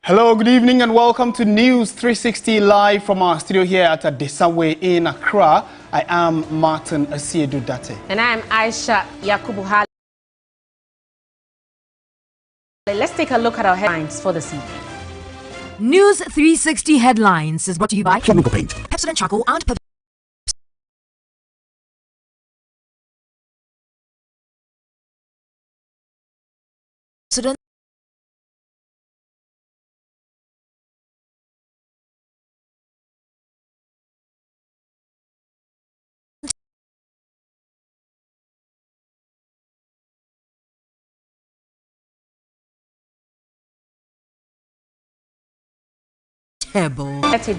Hello, good evening and welcome to News 360 live from our studio here at Desawe in Accra. I am Martin Asiedu Date. And I am Aisha Yakubu Hali. Let's take a look at our headlines for this evening. News 360 headlines is brought to you by Flamenco Paint, Pepsodent Charcoal and Pepsodent Table.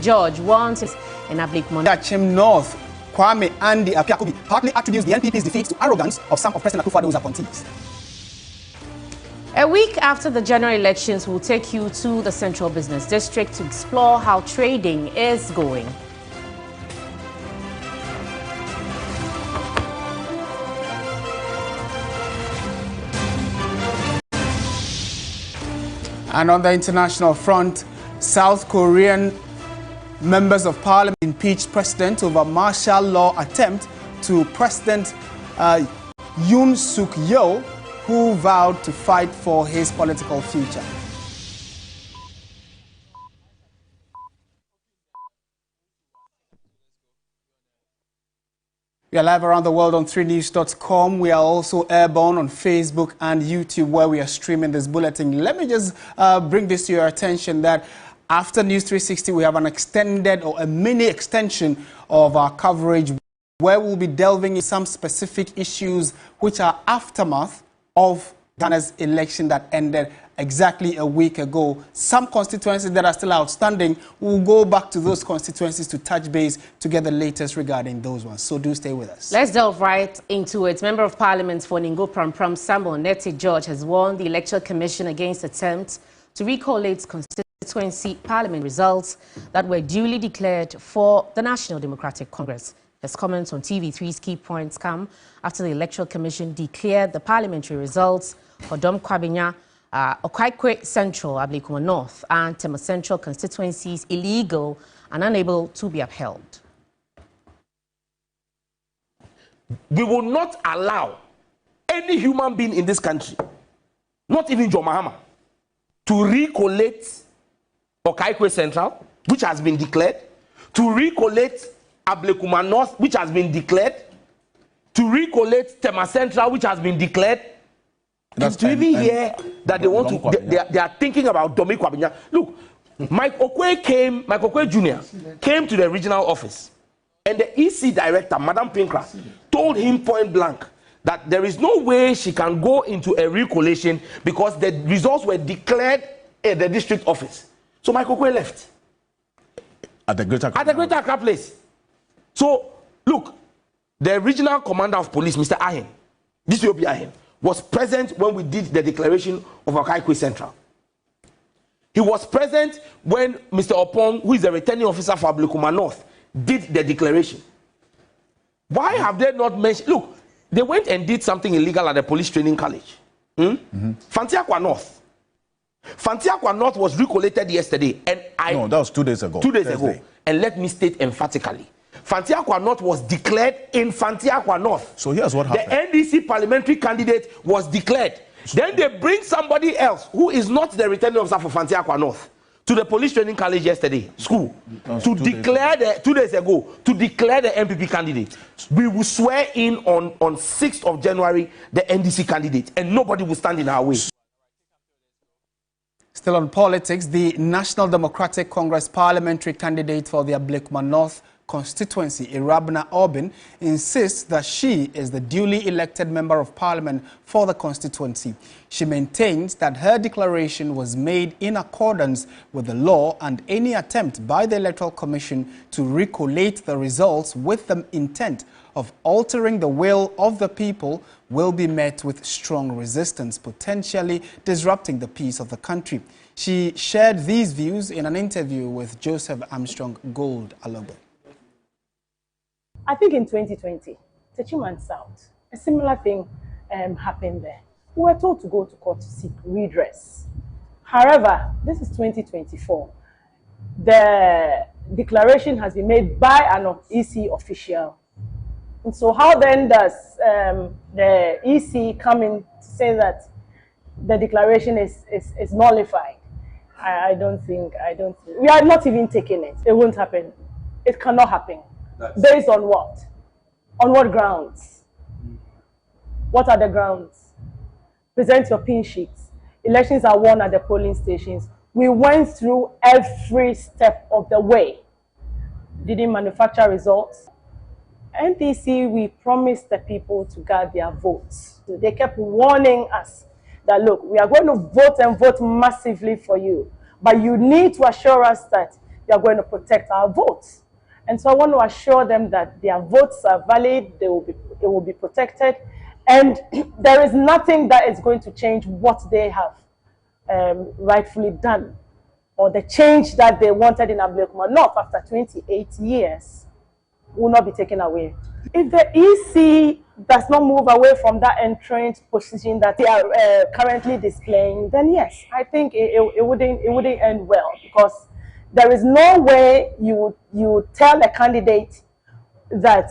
George wants in Achim North, Kwame Andy Apiakubi partly attributes the NPP's defeat to arrogance of some of President Akufo-Addo's appointees. A week after the general elections, we'll take you to the Central Business District to explore how trading is going. And on the international front, South Korean members of parliament impeached president over martial law attempt to President Yoon Suk-yeol, who vowed to fight for his political future. We are live around the world on 3news.com. We are also airborne on Facebook and YouTube, where we are streaming this bulletin. Let me just bring this to your attention that after News 360, we have an extended or a mini extension of our coverage where we'll be delving in some specific issues which are aftermath of Ghana's election that ended exactly a week ago. Some constituencies that are still outstanding, we'll go back to those constituencies to touch base to get the latest regarding those ones. So do stay with us. Let's delve right into it. Member of Parliament for Ningo Prampram Sambo Neti George has warned the Electoral Commission against attempts to recollate constituency parliament results that were duly declared for the National Democratic Congress. His comments on TV3's key points come after the Electoral Commission declared the parliamentary results for Dom Kwabinya, Okaikwe Central, Ablekuma North, and Tema Central constituencies illegal and unable to be upheld. We will not allow any human being in this country, not even John Mahama, to recollate Okaikwe Central, which has been declared, to recollate Ablekuma North, which has been declared, to recollate Tema Central, which has been declared. To even hear that they want to, they are thinking about Domi Kwabinya. Look, Mike Okwe Jr. came to the regional office, and the EC director, Madam Pinkra, told him point blank that there is no way she can go into a recollation because the results were declared at the district office. So Mike Okwe left at the Greater Accra place. So look, the regional commander of police, Mr. Ahen, DCOP Ahen, was present when we did the declaration of Okaikwe Central. He was present when Mr. Opong, who is the returning officer for Ablekuma North, did the declaration. Why have they not mentioned? Look, they went and did something illegal at the police training college. Fantiakwa North. Fantiakwa North was recollated yesterday, and no, that was 2 days ago. 2 days ago. And let me state emphatically, Fantiakwa North was declared in Fantiakwa North. So here's what happened. The NDC parliamentary candidate was declared. Then they bring somebody else who is not the returning officer for Fantiakwa North to the police training college yesterday, school, to declare 2 days ago, to declare the MPP candidate. We will swear in on 6th of January the NDC candidate, and nobody will stand in our way. Still on politics, the National Democratic Congress parliamentary candidate for the Ablekuma North constituency, Irabna Orbin, insists that she is the duly elected member of parliament for the constituency. She maintains that her declaration was made in accordance with the law, and any attempt by the Electoral Commission to recollate the results with the intent of altering the will of the people will be met with strong resistance, potentially disrupting the peace of the country. She shared these views in an interview with Joseph Armstrong Gold Alobe. I think in 2020, Techiman South, a similar thing happened there. We were told to go to court to seek redress. However, this is 2024. The declaration has been made by an EC official. And so how then does the EC come in to say that the declaration is nullified? I don't think, we are not even taking it. It won't happen. It cannot happen. Based on what? On what grounds? What are the grounds? Present your pin sheets. Elections are won at the polling stations. We went through every step of the way. Didn't manufacture results. NDC, we promised the people to guard their votes. So they kept warning us that, look, we are going to vote and vote massively for you, but you need to assure us that you are going to protect our votes. And so I want to assure them that their votes are valid, they will be protected, and there is nothing that is going to change what they have rightfully done, or the change that they wanted in Ablekuma North after 28 years will not be taken away. If the EC does not move away from that entrenched position that they are currently displaying, then yes, I think it wouldn't end well, because there is no way you tell a candidate that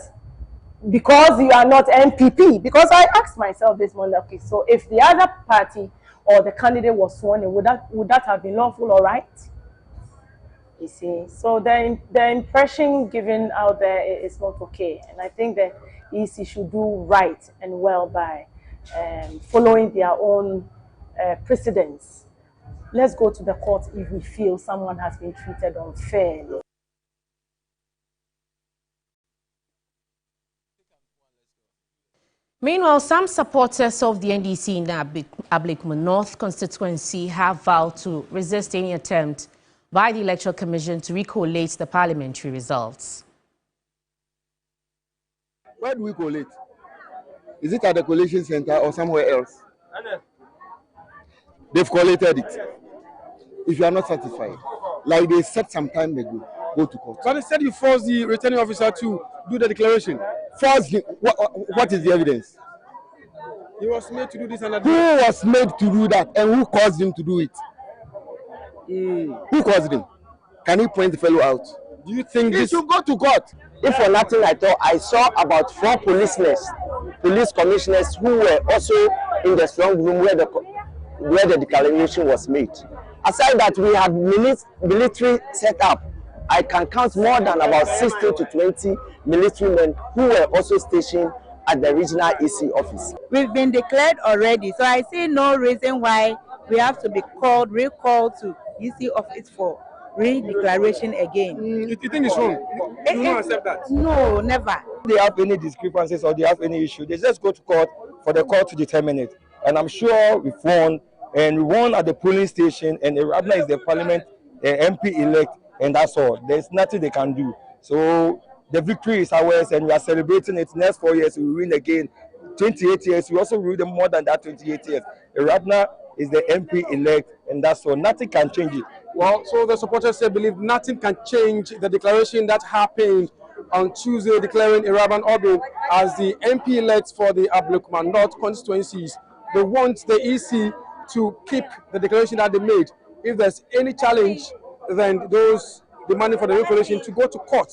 because you are not MPP, because I asked myself this morning, okay, so if the other party or the candidate was sworn in, would that have been lawful or right? You see, so the impression given out there is not okay, and I think the EC should do right and well by following their own precedents. Let's go to the court if we feel someone has been treated unfairly. Meanwhile, some supporters of the NDC in the Ablekuma North constituency have vowed to resist any attempt by the Electoral Commission to recollate the parliamentary results. Where do we collate? Is it at the collation center or somewhere else? They've collated it. If you are not satisfied, like they said some time ago, go to court. But instead you force the returning officer to do the declaration. Force him. What is the evidence? He was made to do this and that. Who was made to do that, and who caused him to do it? Who caused him? Can you point the fellow out? Do you think he should go to court? If for nothing I thought, I saw about 4 police commissioners who were also in the strong room where the declaration was made. Aside that, we have military set up. I can count more than about 16 to 20 military men who were also stationed at the regional EC office. We've been declared already, so I see no reason why we have to be recalled to EC office for re-declaration again. You think it's wrong? You don't accept that? No, never. If they have any discrepancies or they have any issue, they just go to court for the court to determine it. And I'm sure we've won, and we won at the polling station, and Irabna is the parliament MP elect, and that's all. There's nothing they can do. So the victory is ours, and we are celebrating it. Next 4 years, we will win again. 28 years, we also will win more than that 28 years. Irabna is the MP elect, and that's all. Nothing can change it. Well, so the supporters say believe nothing can change the declaration that happened on Tuesday, declaring Iraban Obin as the MP elect for the Ablekuma North constituencies. They want the EC to keep the declaration that they made. If there's any challenge, then those demanding for the declaration to go to court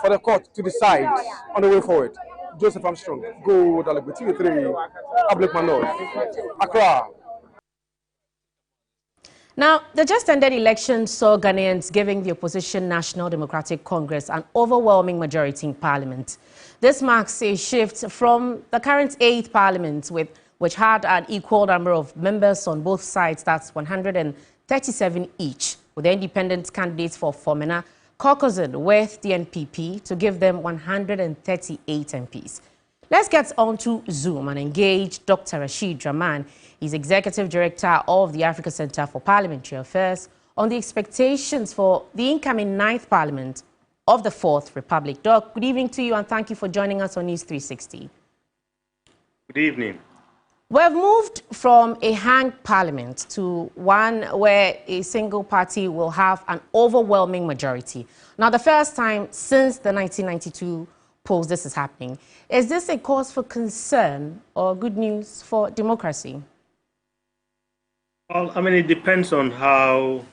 for the court to decide on the way forward. Joseph Armstrong, Go Dalagbe, TV3, Ablekuma North, Accra. Now, the just-ended election saw Ghanaians giving the opposition National Democratic Congress an overwhelming majority in Parliament. This marks a shift from the current 8th Parliament, which had an equal number of members on both sides, that's 137 each, with the independent candidates for Fomena caucusing with the NPP to give them 138 MPs. Let's get on to Zoom and engage Dr. Rashid Rahman. He's Executive Director of the Africa Center for Parliamentary Affairs, on the expectations for the incoming 9th Parliament of the 4th Republic. Doc, good evening to you and thank you for joining us on News 360. Good evening. We've moved from a hanged parliament to one where a single party will have an overwhelming majority. Now, the first time since the 1992 polls this is happening. Is this a cause for concern or good news for democracy? Well, I mean, it depends on how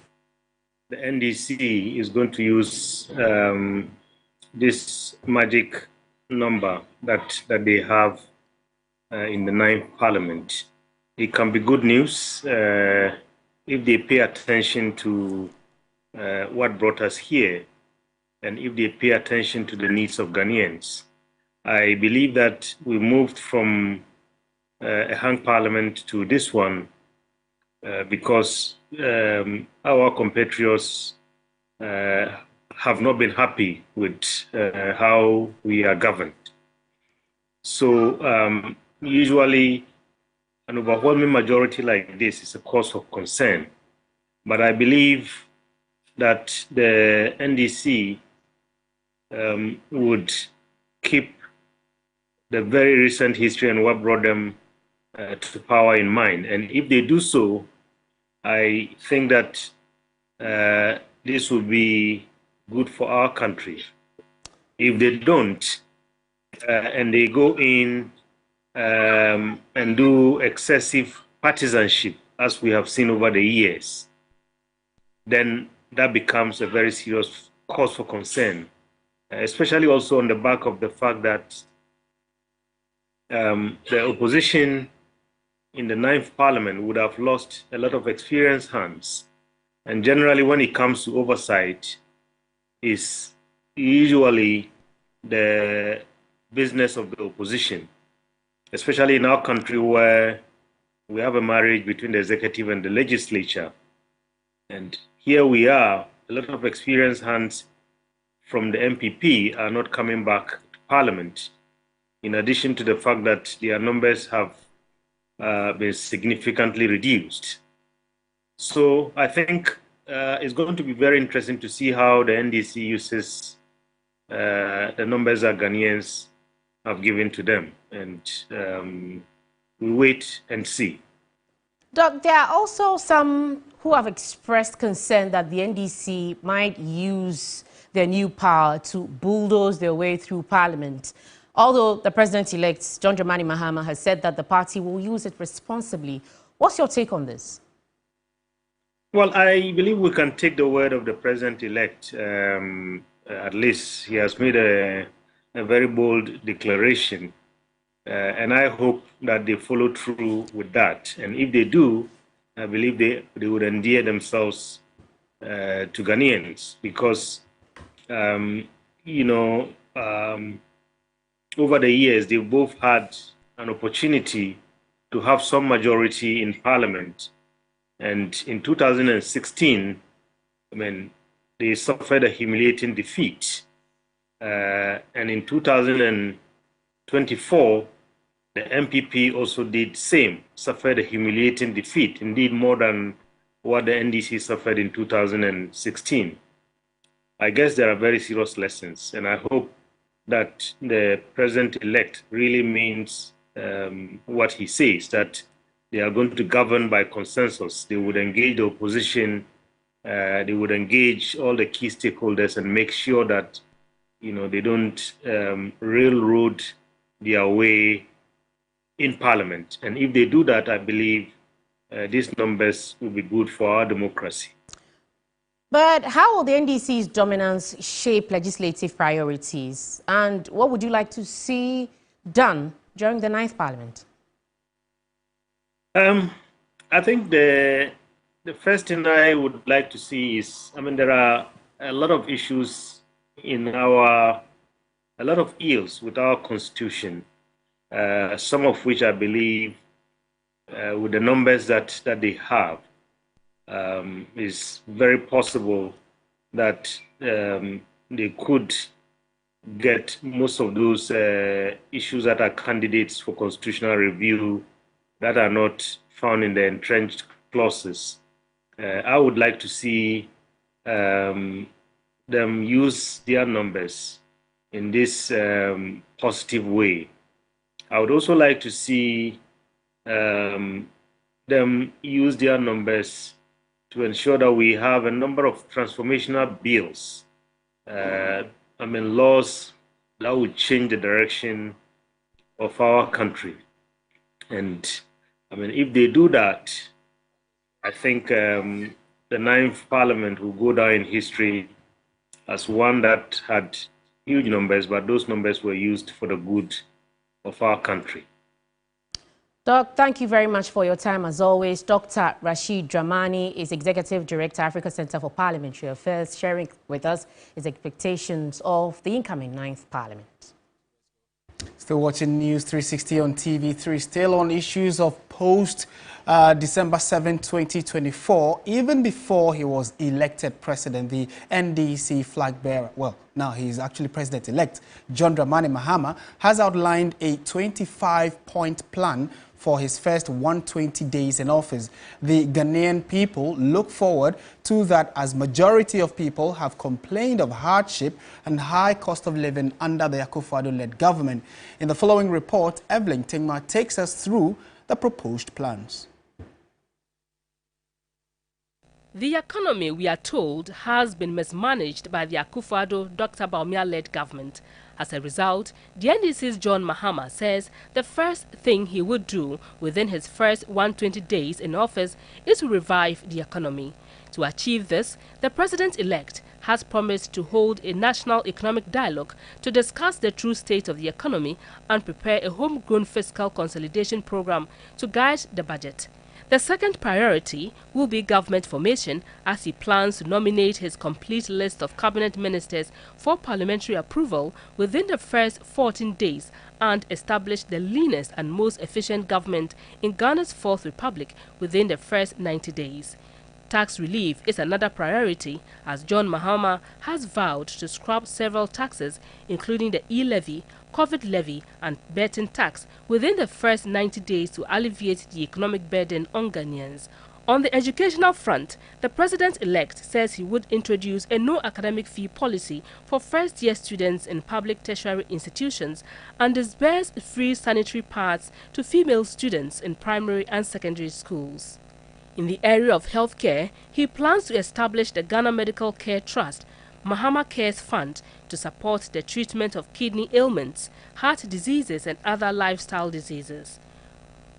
the NDC is going to use this magic number that they have in the 9th Parliament. It can be good news if they pay attention to what brought us here, and if they pay attention to the needs of Ghanaians. I believe that we moved from a hung parliament to this one because our compatriots have not been happy with how we are governed. So usually an overwhelming majority like this is a cause of concern. But I believe that the NDC would keep the very recent history and what brought them to power in mind. And if they do so, I think that this will be good for our country. If they don't, and they go in and do excessive partisanship, as we have seen over the years, then that becomes a very serious cause for concern, especially also on the back of the fact that the opposition in the 9th Parliament would have lost a lot of experienced hands. And generally, when it comes to oversight, is usually the business of the opposition, especially in our country where we have a marriage between the executive and the legislature. And here we are, a lot of experienced hands from the MPP are not coming back to Parliament, in addition to the fact that their numbers have been significantly reduced. So I think it's going to be very interesting to see how the NDC uses the numbers that Ghanaians have given to them. And we wait and see. Doc, there are also some who have expressed concern that the NDC might use their new power to bulldoze their way through Parliament. Although the President-elect, John Dramani Mahama, has said that the party will use it responsibly. What's your take on this? Well, I believe we can take the word of the President-elect. At least he has made a very bold declaration. And I hope that they follow through with that. And if they do, I believe they would endear themselves to Ghanaians because, over the years, they've both had an opportunity to have some majority in Parliament. And in 2016, they suffered a humiliating defeat. And in 2024, the MPP also did the same, suffered a humiliating defeat, indeed more than what the NDC suffered in 2016. I guess there are very serious lessons, and I hope that the President-elect really means what he says, that they are going to govern by consensus. They would engage the opposition, they would engage all the key stakeholders and make sure that they don't railroad their way in Parliament. And if they do that, I believe these numbers will be good for our democracy. But how will the NDC's dominance shape legislative priorities? And what would you like to see done during the 9th Parliament? I think the first thing I would like to see is, there are a lot of issues in a lot of ills with our constitution, some of which I believe with the numbers that they have, is very possible that they could get most of those issues that are candidates for constitutional review that are not found in the entrenched clauses. I would like to see them use their numbers in this positive way. I would also like to see them use their numbers to ensure that we have a number of transformational bills, laws that would change the direction of our country. And if they do that, I think the 9th Parliament will go down in history as one that had huge numbers, but those numbers were used for the good of our country. Doc, thank you very much for your time as always. Dr. Rashid Dramani is Executive Director, Africa Center for Parliamentary Affairs, sharing with us his expectations of the incoming 9th Parliament. Still watching News 360 on TV3, still on issues of December 7, 2024, even before he was elected president, the NDC flag bearer, well, now he's actually president-elect, John Dramani Mahama, has outlined a 25-point plan for his first 120 days in office. The Ghanaian people look forward to that, as majority of people have complained of hardship and high cost of living under the Akufo-Addo-led government. In the following report, Evelyn Tingma takes us through the proposed plans. The economy, we are told, has been mismanaged by the Akufo-Addo Dr. Bawumia-led government. As a result, the NDC's John Mahama says the first thing he would do within his first 120 days in office is to revive the economy. To achieve this, the president-elect has promised to hold a national economic dialogue to discuss the true state of the economy and prepare a homegrown fiscal consolidation program to guide the budget. The second priority will be government formation, as he plans to nominate his complete list of cabinet ministers for parliamentary approval within the first 14 days and establish the leanest and most efficient government in Ghana's Fourth Republic within the first 90 days. Tax relief is another priority, as John Mahama has vowed to scrap several taxes, including the e-levy, COVID levy and betting tax within the first 90 days to alleviate the economic burden on Ghanaians. On the educational front, the president-elect says he would introduce a no academic fee policy for first-year students in public tertiary institutions and disburse free sanitary pads to female students in primary and secondary schools. In the area of healthcare, he plans to establish the Ghana Medical Care Trust, Mahama Cares Fund, to support the treatment of kidney ailments, heart diseases and other lifestyle diseases.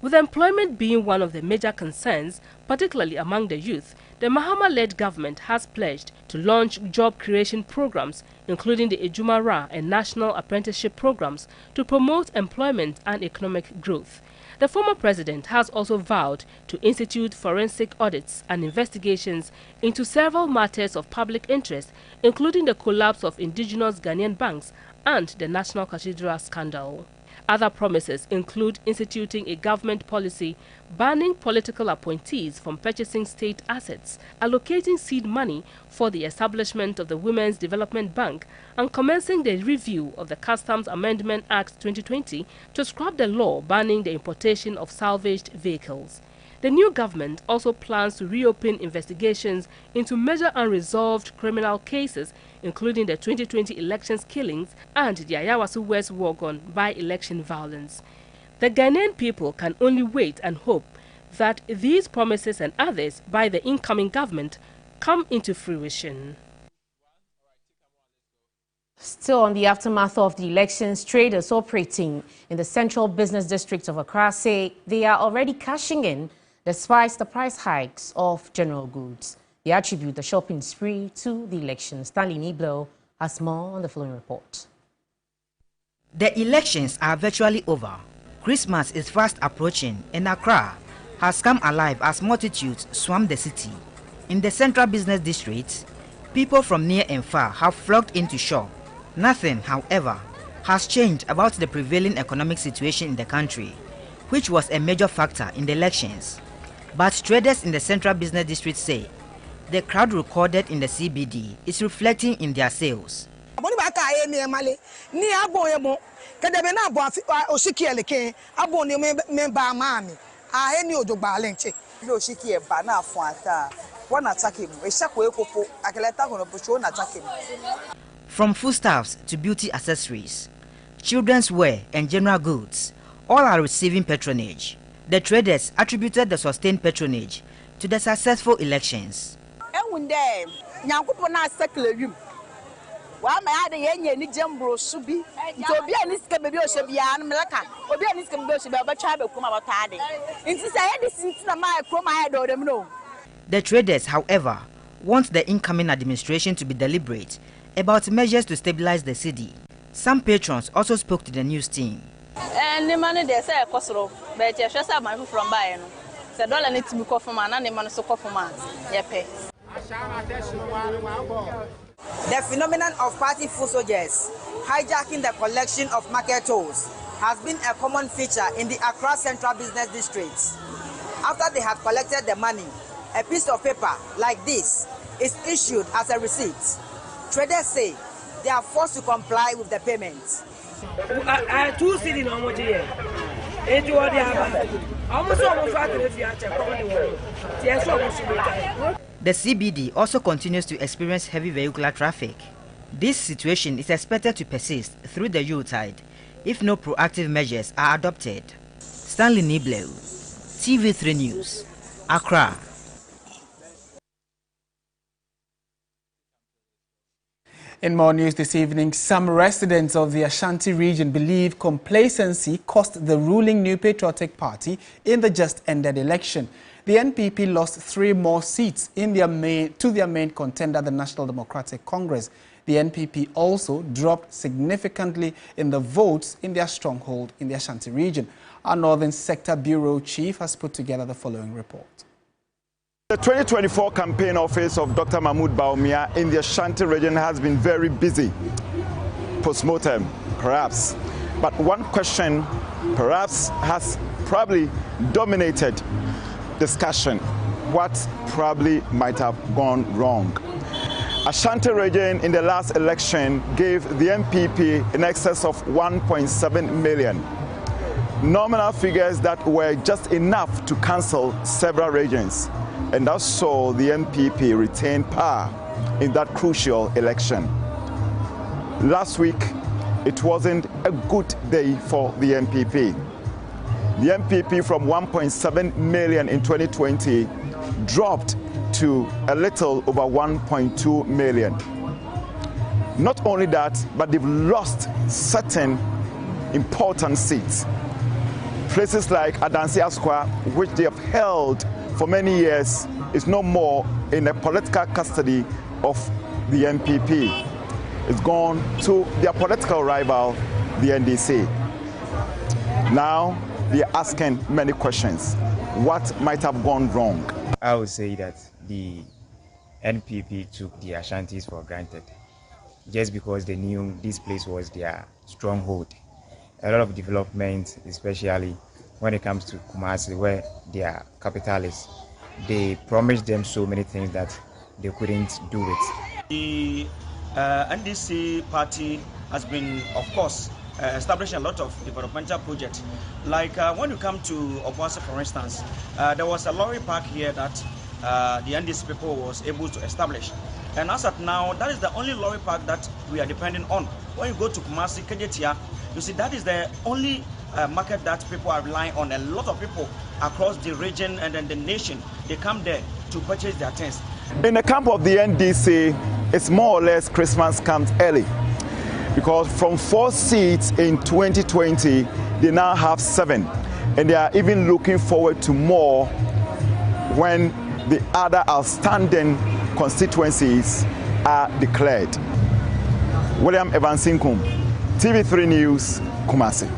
With employment being one of the major concerns, particularly among the youth, the Mahama-led government has pledged to launch job creation programs, including the Ejumara and national apprenticeship programs, to promote employment and economic growth. The former president has also vowed to institute forensic audits and investigations into several matters of public interest, including the collapse of indigenous Ghanaian banks and the National Cathedral scandal. Other promises include instituting a government policy banning political appointees from purchasing state assets, allocating seed money for the establishment of the Women's Development Bank, and commencing the review of the Customs Amendment Act 2020 to scrap the law banning the importation of salvaged vehicles. The new government also plans to reopen investigations into major unresolved criminal cases, including the 2020 elections killings and the Ayawaso West Wagon by-election violence. The Ghanaian people can only wait and hope that these promises and others by the incoming government come into fruition. Still on the aftermath of the elections, traders operating in the central business district of Accra say they are already cashing in despite the price hikes of general goods. They attribute the shopping spree to the election. Stanley Niblo has more on the following report. The elections are virtually over. Christmas is fast approaching and Accra has come alive as multitudes swarm the city. In the central business district, people from near and far have flocked in to shop. Nothing, however, has changed about the prevailing economic situation in the country, which was a major factor in the elections. But traders in the central business district say the crowd recorded in the CBD is reflecting in their sales. From foodstuffs to beauty accessories, children's wear and general goods, all are receiving patronage. The traders attributed the sustained patronage to the successful elections. The traders, however, want the incoming administration to be deliberate about measures to stabilize the city. Some patrons also spoke to the news team. And the money they say costro, but you just have money from buying. The dollar needs to be coffee man, and the money so coffee man. The phenomenon of party foot soldiers hijacking the collection of market tolls has been a common feature in the Accra Central Business District. After they have collected the money, a piece of paper like this is issued as a receipt. Traders say they are forced to comply with the payment. The CBD also continues to experience heavy vehicular traffic. This situation is expected to persist through the Yuletide if no proactive measures are adopted. Stanley Niblew, TV3 News, Accra. In more news this evening, some residents of the Ashanti region believe complacency cost the ruling New Patriotic Party in the just-ended election. The NPP lost 3 more seats in to their main contender, the National Democratic Congress. The NPP also dropped significantly in the votes in their stronghold in the Ashanti region. Our Northern Sector Bureau Chief has put together the following report. The 2024 campaign office of Dr. Mahmoud Bawumia in the Ashanti region has been very busy. Post-mortem, perhaps. But one question perhaps has probably dominated discussion. What probably might have gone wrong? Ashanti region in the last election gave the NPP in excess of 1.7 million. Nominal figures that were just enough to cancel several regions. And that's so the NPP retained power in that crucial election. Last week, it wasn't a good day for the NPP. The NPP from 1.7 million in 2020 dropped to a little over 1.2 million. Not only that, but they've lost certain important seats. Places like Adansi Square, which they have held for many years, is no more in the political custody of the NPP. It's gone to their political rival, the NDC. Now, they are asking many questions. What might have gone wrong? I would say that the NPP took the Ashantis for granted just because they knew this place was their stronghold. A lot of development, especially when it comes to Kumasi, where their capital is, they promised them so many things that they couldn't do it. The NDC party has been, of course, establishing a lot of developmental projects. Like when you come to Obuasi, for instance, there was a lorry park here that the NDC people was able to establish. And as of now, that is the only lorry park that we are depending on. When you go to Kumasi, Kejetia, you see that is the only market that people are relying on. A lot of people across the region and then the nation, they come there to purchase their things. In the camp of the NDC, it's more or less Christmas comes early. Because from 4 seats in 2020, they now have 7. And they are even looking forward to more when the other outstanding constituencies are declared. William Evansinkum, TV3 News, Kumasi.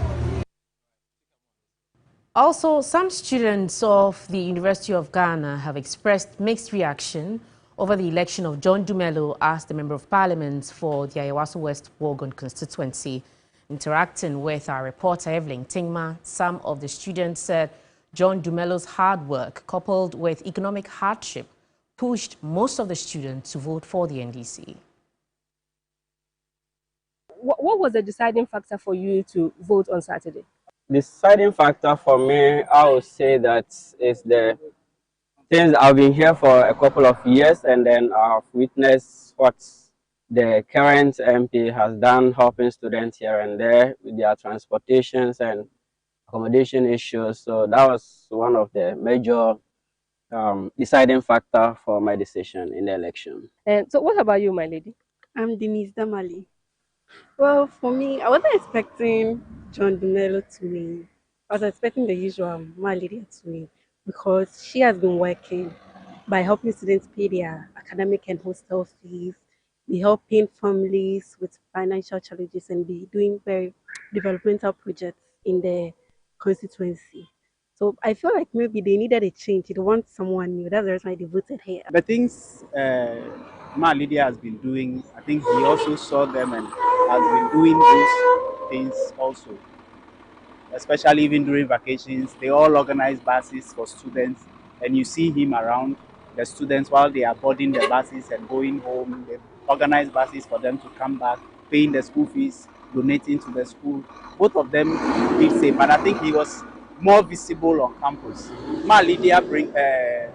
Also, some students of the University of Ghana have expressed mixed reaction over the election of John Dumelo as the Member of Parliament for the Ayawaso West Wogon constituency. Interacting with our reporter Evelyn Tingma, some of the students said John Dumelo's hard work coupled with economic hardship pushed most of the students to vote for the NDC. What was the deciding factor for you to vote on Saturday? The deciding factor for me, I would say that is the things I've been here for a couple of years, and then I've witnessed what the current MP has done, helping students here and there with their transportations and accommodation issues. So that was one of the major deciding factor for my decision in the election. And so what about you, my lady? I'm Denise Damali. Well, for me, I wasn't expecting John Dumelo to win. I was expecting the usual, my lady, to win, because she has been working by helping students pay their academic and hostel fees, be helping families with financial challenges, and be doing very developmental projects in the constituency. So I feel like maybe they needed a change. They want someone new. That's the reason why they voted here. The things Ma Lydia has been doing, I think he also saw them and has been doing those things also. Especially even during vacations, they all organize buses for students, and you see him around the students while they are boarding the buses and going home. They organize buses for them to come back, paying the school fees, donating to the school. Both of them did same, but I think he was more visible on campus. Ma Lydia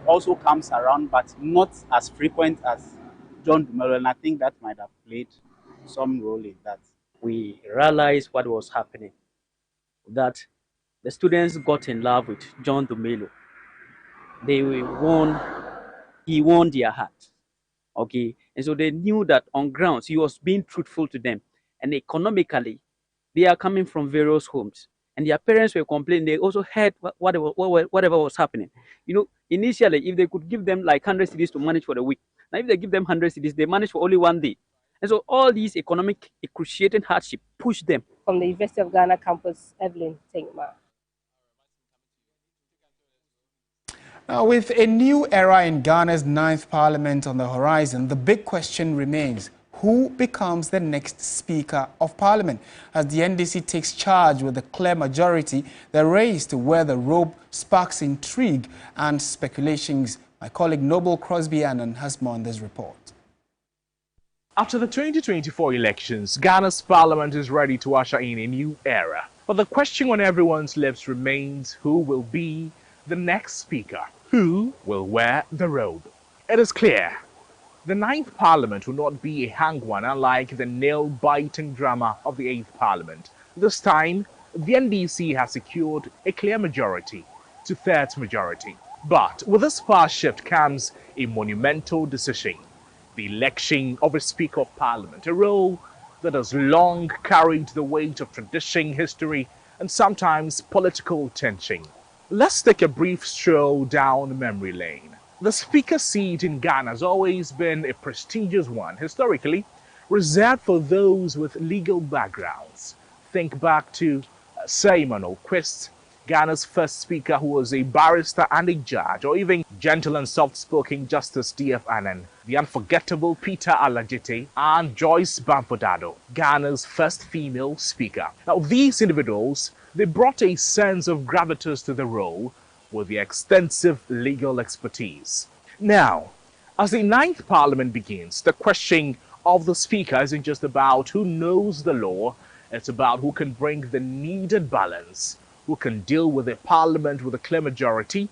also comes around, but not as frequent as John Dumelo, and I think that might have played some role in that. We realized what was happening, that the students got in love with John Dumelo. He won their heart. Okay, and so they knew that on grounds he was being truthful to them, and economically, they are coming from various homes, and their parents were complaining. They also heard whatever was happening. You know, initially, if they could give them like 100 cedis to manage for the week, now if they give them 100 cedis, they manage for only 1 day, and so all these economic excruciating hardship pushed them. From the University of Ghana campus, Evelyn Tenkma. Now, with a new era in Ghana's 9th Parliament on the horizon, the big question remains: who becomes the next Speaker of Parliament? As the NDC takes charge with a clear majority, the race to wear the robe sparks intrigue and speculations. My colleague Noble Crosby Annan has more on this report. After the 2024 elections, Ghana's parliament is ready to usher in a new era. But the question on everyone's lips remains: who will be the next speaker? Who will wear the robe? It is clear the 9th Parliament will not be a hang one, unlike the nail-biting drama of the 8th Parliament. This time, the NDC has secured a clear majority, 2/3 majority. But with this power shift comes a monumental decision: the election of a Speaker of Parliament, a role that has long carried the weight of tradition, history, and sometimes political tension. Let's take a brief stroll down memory lane. The Speaker seat in Ghana has always been a prestigious one, historically reserved for those with legal backgrounds. Think back to Sir Emmanuel Quist, Ghana's first Speaker who was a barrister and a judge, or even gentle and soft-spoken Justice D.F. Annan, the unforgettable Peter Alajite, and Joyce Bamfordado, Ghana's first female Speaker. Now, these individuals, they brought a sense of gravitas to the role with their extensive legal expertise. Now, as the 9th Parliament begins, the question of the Speaker isn't just about who knows the law, it's about who can bring the needed balance, who can deal with a Parliament with a clear majority,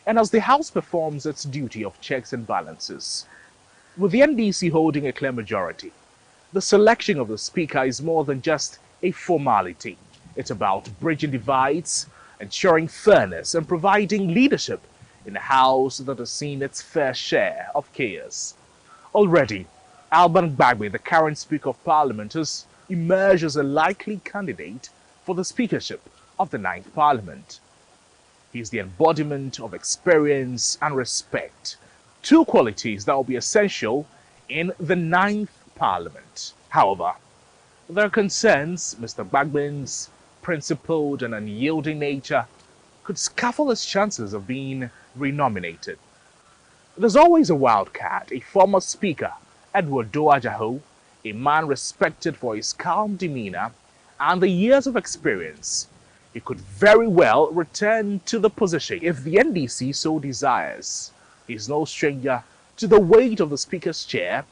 and as the House performs its duty of checks and balances. With the NDC holding a clear majority, the selection of the Speaker is more than just a formality. It's about bridging divides, ensuring fairness, and providing leadership in a House that has seen its fair share of chaos. Already, Alban Gbagbe, the current Speaker of Parliament, has emerged as a likely candidate for the Speakership of the 9th Parliament. He is the embodiment of experience and respect, two qualities that will be essential in the 9th Parliament. However, there are concerns Mr. Gbagbe's principled and unyielding nature could scuffle his chances of being renominated. There's always a wildcat, a former Speaker, Edward Doajaho, a man respected for his calm demeanor and the years of experience. He could very well return to the position if the NDC so desires. He's no stranger to the weight of the Speaker's chair,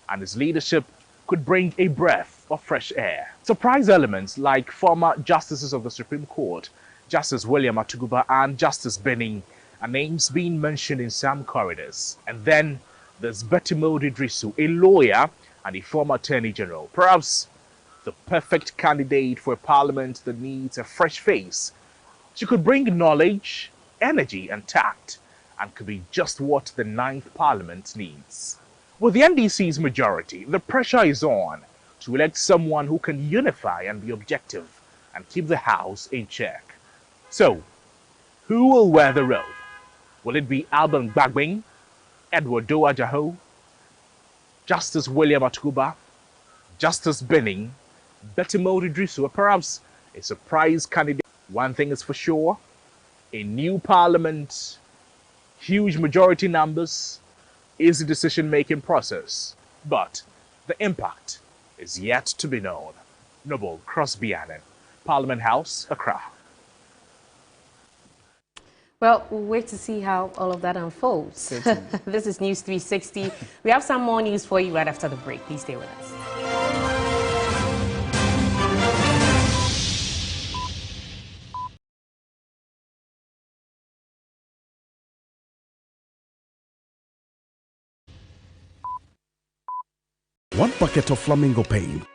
and his leadership could bring a breath of fresh air. Surprise elements like former Justices of the Supreme Court, Justice William Atuguba and Justice Benning, are names being mentioned in some corridors. And then there's Betty Idrisu, a lawyer and a former Attorney General, perhaps the perfect candidate for a Parliament that needs a fresh face. She could bring knowledge, energy and tact, and could be just what the 9th Parliament needs. With the NDC's majority, the pressure is on to elect someone who can unify and be objective and keep the House in check. So, who will wear the robe? Will it be Alban Gbagbe, Edward Doa Jaho, Justice William Atuba, Justice Benning, Betty Modi Drisu, perhaps a surprise candidate. One thing is for sure, a new parliament, huge majority numbers, is the decision-making process. But the impact is yet to be known. Noble Crosby Annan, Parliament House, Accra. Well, we'll wait to see how all of that unfolds. This is News 360. We have some more news for you right after the break. Please stay with us. One bucket of flamingo paint.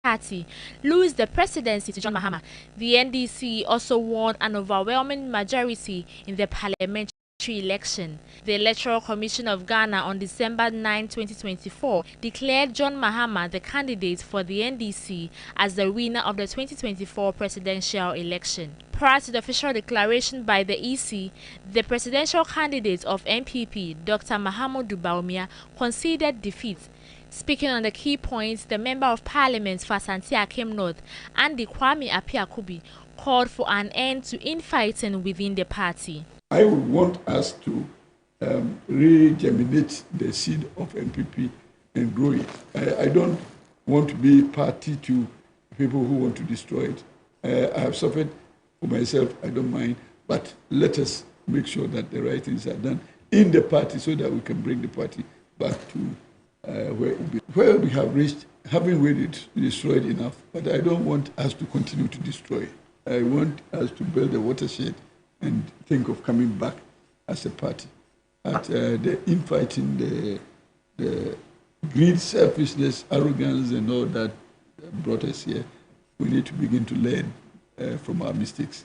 Party lose the presidency to John Mahama. The NDC also won an overwhelming majority in the parliamentary election. The Electoral Commission of Ghana on December 9, 2024 declared John Mahama the candidate for the NDC as the winner of the 2024 presidential election. Prior to the official declaration by the EC, the presidential candidate of MPP, Dr. Mahama Baumia, conceded defeat. Speaking on the key points, the Member of Parliament for Ashanti Akem North, Andy Kwame Apiakubi, called for an end to infighting within the party. I would want us to regerminate the seed of MPP and grow it. I don't want to be party to people who want to destroy it. I have suffered for myself, I don't mind, but let us make sure that the right things are done in the party so that we can bring the party back to where we have reached, having really destroyed enough. But I don't want us to continue to destroy. I want us to build a watershed and think of coming back as a party. But the infighting, the greed, selfishness, arrogance, and all that brought us here, we need to begin to learn from our mistakes.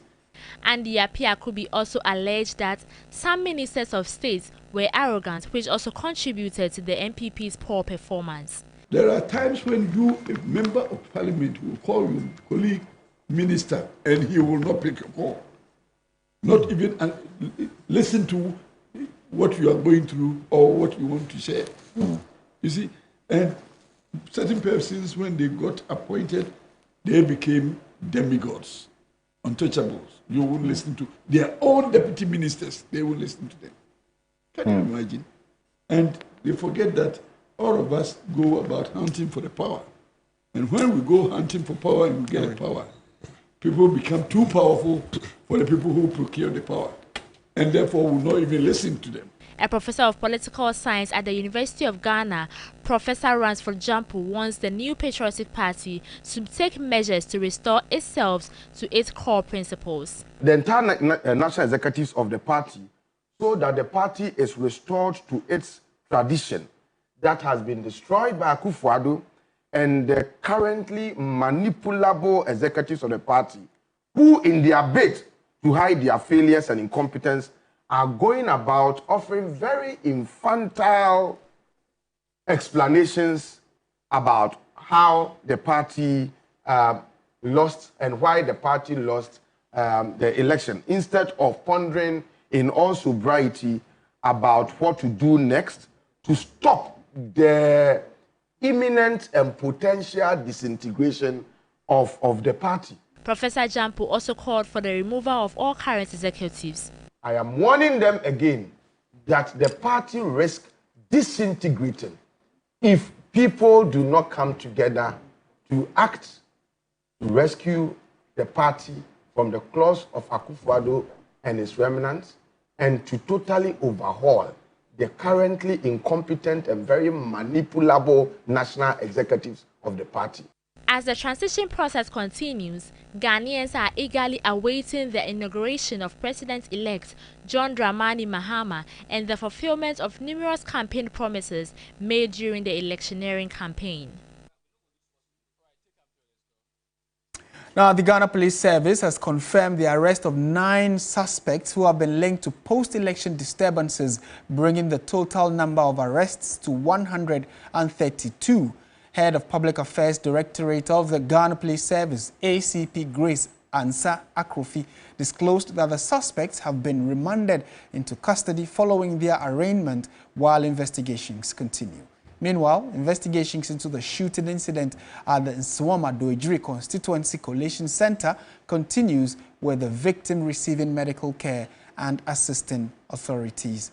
Andy Apiakubi also alleged that some ministers of state were arrogant, which also contributed to the MPP's poor performance. There are times when you, a member of parliament, will call your colleague minister and he will not pick a call. Not even listen to what you are going through or what you want to share. You see, and certain persons, when they got appointed, they became demigods, untouchables. You won't listen to their own deputy ministers. They won't listen to them. Can you imagine? And they forget that all of us go about hunting for the power. And when we go hunting for power and we get the power, people become too powerful for the people who procure the power. And therefore will not even listen to them. A professor of political science at the University of Ghana, Professor Ransford Jampu, wants the new patriotic party to take measures to restore itself to its core principles. The entire national executives of the party, so that the party is restored to its tradition that has been destroyed by Akufo-Addo and the currently manipulable executives of the party, who in their bid to hide their failures and incompetence are going about offering very infantile explanations about how the party lost and why the party lost the election, instead of pondering in all sobriety about what to do next to stop the imminent and potential disintegration of the party. Professor Jampu also called for the removal of all current executives. I am warning them again that the party risks disintegrating if people do not come together to act to rescue the party from the claws of Akufo-Addo and his remnants and to totally overhaul the currently incompetent and very manipulable national executives of the party. As the transition process continues, Ghanaians are eagerly awaiting the inauguration of President-elect John Dramani Mahama and the fulfillment of numerous campaign promises made during the electioneering campaign. Now, the Ghana Police Service has confirmed the arrest of 9 suspects who have been linked to post-election disturbances, bringing the total number of arrests to 132. Head of Public Affairs Directorate of the Ghana Police Service, ACP Grace Ansa Akrofi, disclosed that the suspects have been remanded into custody following their arraignment while investigations continue. Meanwhile, investigations into the shooting incident at the Nsawama Doejiri Constituency Collation Center continues, with the victim receiving medical care and assisting authorities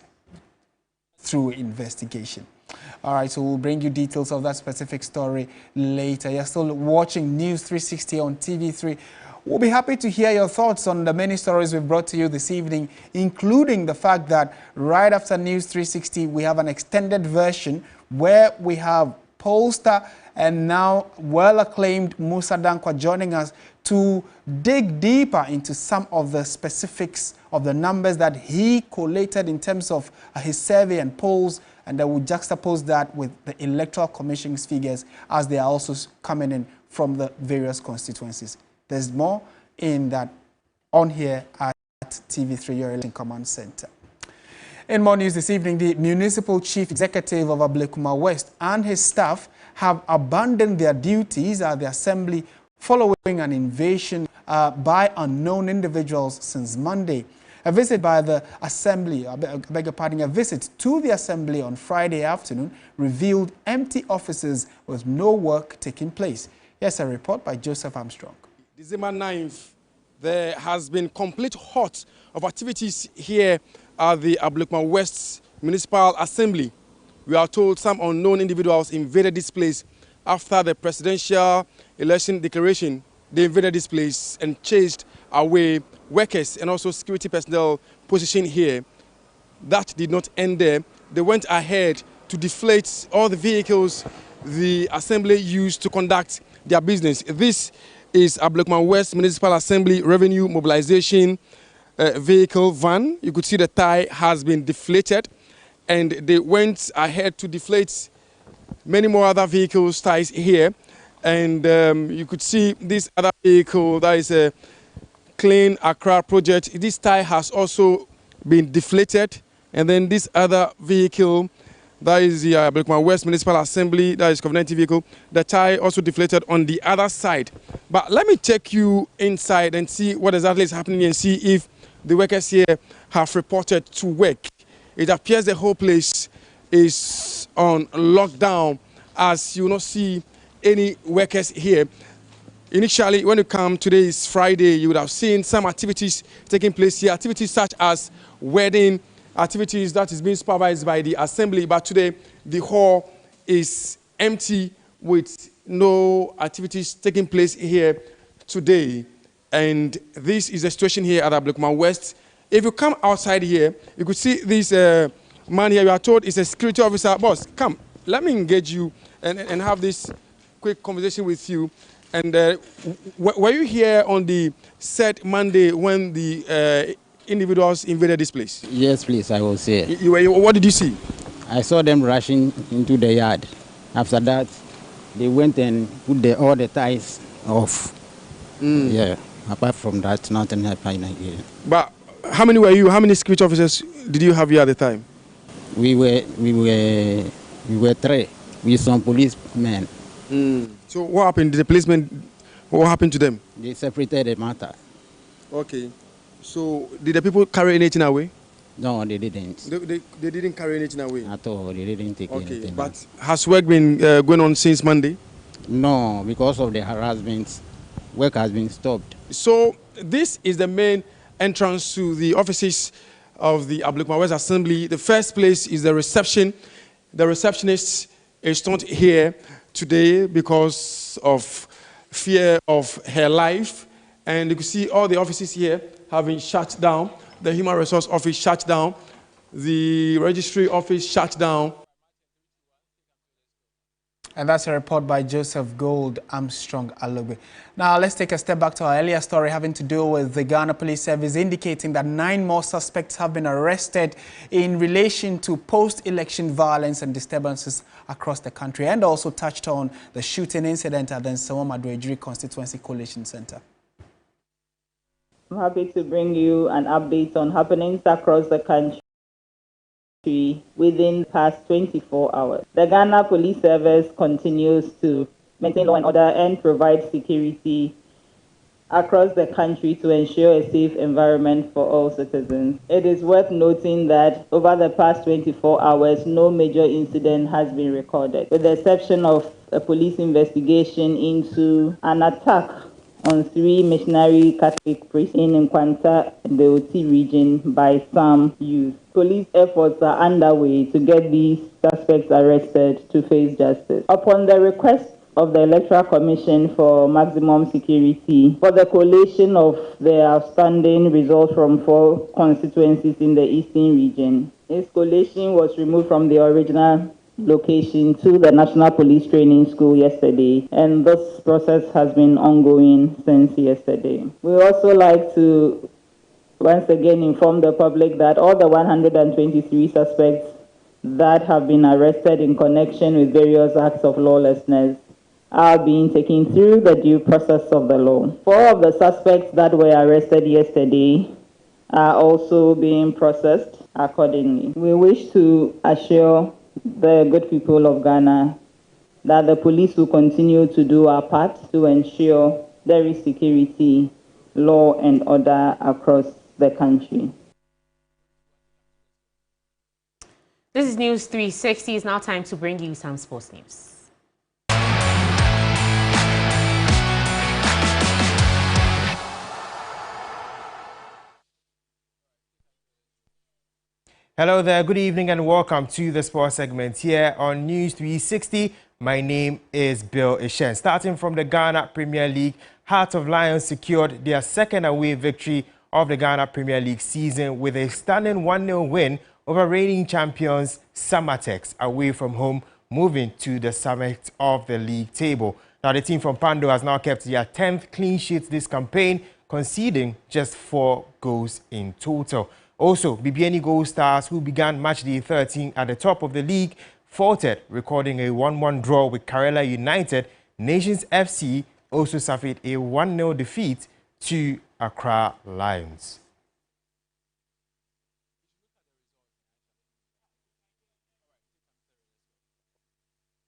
through investigation. All right, so we'll bring you details of that specific story later. You're still watching News 360 on TV3. We'll be happy to hear your thoughts on the many stories we've brought to you this evening, including the fact that right after News 360, we have an extended version where we have pollster and now well-acclaimed Musa Dankwa joining us to dig deeper into some of the specifics of the numbers that he collated in terms of his survey and polls, and then we'll juxtapose that with the Electoral Commission's figures as they are also coming in from the various constituencies. There's more in that on here at TV3, your election command center. In more news this evening, the Municipal Chief Executive of Ablekuma West and his staff have abandoned their duties at the Assembly following an invasion by unknown individuals since Monday. A visit by the Assembly, a visit to the Assembly on Friday afternoon revealed empty offices with no work taking place. Here's a report by Joseph Armstrong. December 9th, there has been complete halt of activities here at the Ablekuma West Municipal Assembly. We are told some unknown individuals invaded this place after the presidential election declaration. They invaded this place and chased away workers and also security personnel positioned here. That did not end there. They went ahead to deflate all the vehicles the assembly used to conduct their business. This is Ablekuma West Municipal Assembly Revenue Mobilization vehicle van. You could see the tire has been deflated, and they went ahead to deflate many more other vehicles' tires here. And you could see this other vehicle, that is a Clean Accra project. This tire has also been deflated. And then this other vehicle, that is the Ablekuma West Municipal Assembly, that is COVID-19 vehicle, the tire also deflated on the other side. But let me take you inside and see what exactly is happening and see if the workers here have reported to work. It appears the whole place is on lockdown, as you will not see any workers here. Initially, when you come, today is Friday, you would have seen some activities taking place here, activities such as wedding, activities that is being supervised by the assembly. But today, the hall is empty with no activities taking place here today. And this is the situation here at Ablekuma West. If you come outside here, you could see this man here. You are told is a security officer. Boss, come, let me engage you and have this quick conversation with you. And were you here on the said Monday when the individuals invaded this place? Yes, please, I was here. What did you see? I saw them rushing into the yard. After that, they went and put all the ties off. Yeah, apart from that, nothing happened again. But how many were you? How many security officers did you have here at the time? We were three with some policemen. So what happened? Did the policemen, what happened to them? They separated the matter. Okay. So did the people carry anything away? No, they didn't. They didn't carry anything away? At all, they didn't take anything. But has work been going on since Monday? No, because of the harassment, work has been stopped. So this is the main entrance to the offices of the Ablekuma West Assembly. The first place is the reception. The receptionist is not here today because of fear of her life. And you can see all the offices here have been shut down. The Human Resource Office shut down. The Registry Office shut down. And that's a report by Joseph Gold Armstrong Alogbe. Now let's take a step back to our earlier story having to do with the Ghana Police Service indicating that 9 more suspects have been arrested in relation to post-election violence and disturbances across the country, and also touched on the shooting incident at the Nsawam Constituency Coalition Center. I'm happy to bring you an update on happenings across the country within the past 24 hours. The Ghana Police Service continues to maintain law and order and provide security across the country to ensure a safe environment for all citizens. It is worth noting that over the past 24 hours, no major incident has been recorded, with the exception of a police investigation into an attack on 3 missionary Catholic priests in Nkwanta, the OT region, by some youth. Police efforts are underway to get these suspects arrested to face justice. Upon the request of the Electoral Commission for maximum security for the collation of the outstanding results from 4 constituencies in the Eastern region, its collation was removed from the original location to the National Police Training School yesterday, and this process has been ongoing since yesterday. We also like to once again inform the public that all the 123 suspects that have been arrested in connection with various acts of lawlessness are being taken through the due process of the law. 4 of the suspects that were arrested yesterday are also being processed accordingly. We wish to assure the good people of Ghana that the police will continue to do our part to ensure there is security, law and order across the country. This is News 360. It's now time to bring you some sports news. Hello there, good evening and welcome to the sports segment here on News 360. My name is Bill Ishen. Starting from the Ghana Premier League, Heart of Lions secured their second away victory of the Ghana Premier League season with a stunning 1-0 win over reigning champions Samatex away from home, moving to the summit of the league table. Now the team from Pando has now kept their 10th clean sheet this campaign, conceding just 4 goals in total. Also, BBNE Gold Stars, who began match day 13 at the top of the league, faltered, recording a 1-1 draw with Karela United. Nations FC also suffered a 1-0 defeat to Accra Lions.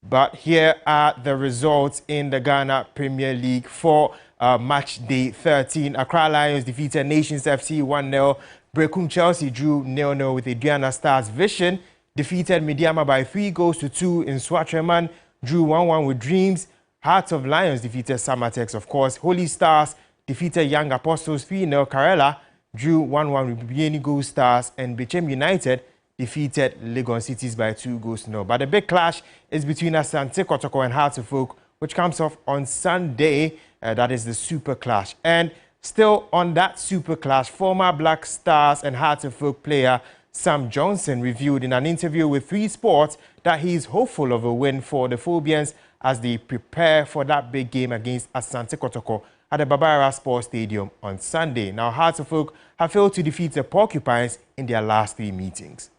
But here are the results in the Ghana Premier League for match day 13. Accra Lions defeated Nations FC 1-0. Brekum Chelsea drew 0-0 with Aduana Stars. Vision defeated Midiama by 3-2 in Swatreman, drew 1-1 with Dreams. Hearts of Lions defeated Samatex, of course. Holy Stars defeated Young Apostles 3-0. Karela drew 1-1 with BBNE Gold Stars, and Bechem United defeated Legon Cities by 2-0. But the big clash is between Asante Kotoko and Hearts of Oak, which comes off on Sunday. That is the Super Clash. And still on that Super Clash, former Black Stars and Hearts of Oak player Sam Johnson revealed in an interview with 3 Sports that he is hopeful of a win for the Phobians as they prepare for that big game against Asante Kotoko at the Babara Sports Stadium on Sunday. Now, Hearts of Oak have failed to defeat the Porcupines in their last 3 meetings.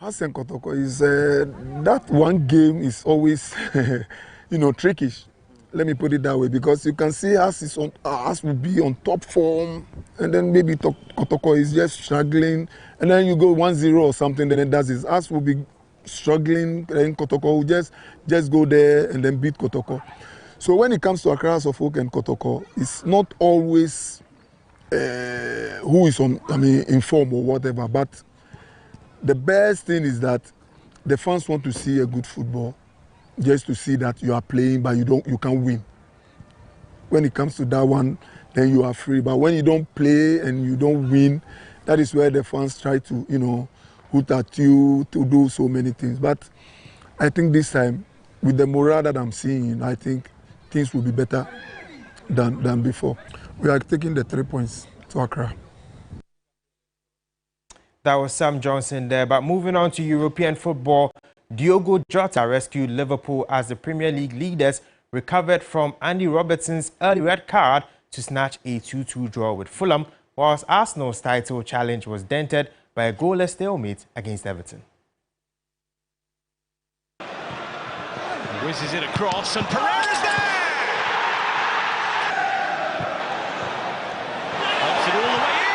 Asante Kotoko is that one game is always, trickish. Let me put it that way, because you can see us will be on top form, and then maybe Kotoko is just struggling, and then you go 1-0 or something, then it does it. Us will be struggling, and Kotoko will just go there and then beat Kotoko. So when it comes to Accra of Oak and Kotoko, it's not always who is in form or whatever, but the best thing is that the fans want to see a good football, just to see that you are playing, but you can't win. When it comes to that one, then you are free. But when you don't play and you don't win, that is where the fans try to, hoot at you, to do so many things. But I think this time, with the morale that I'm seeing, I think things will be better than before. We are taking the 3 points to Accra. That was Sam Johnson there. But moving on to European football, Diogo Jota rescued Liverpool as the Premier League leaders recovered from Andy Robertson's early red card to snatch a 2-2 draw with Fulham, whilst Arsenal's title challenge was dented by a goalless stalemate against Everton. Whizzes it across and Pereira's there! Pumps it all the way in!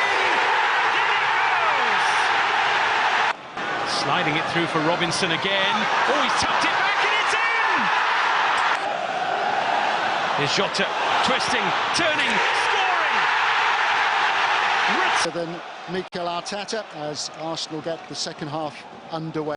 Sliding it through for Robinson again. Oh, he's tucked it back and it's in! Here's Jota, twisting, turning, scoring! Than Mikel Arteta as Arsenal get the second half underway.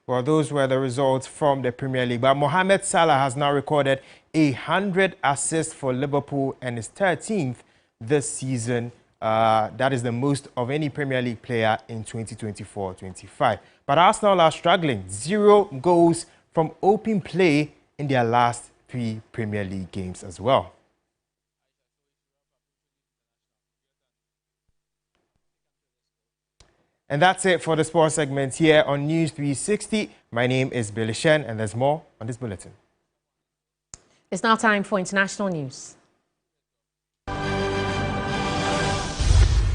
Well, those were the results from the Premier League. But Mohamed Salah has now recorded 100 assists for Liverpool and is 13th this season. That is the most of any Premier League player in 2024-25. But Arsenal are struggling. 0 goals from open play in their last 3 Premier League games as well. And that's it for the sports segment here on News 360. My name is Billy Shen, and there's more on this bulletin. It's now time for international news.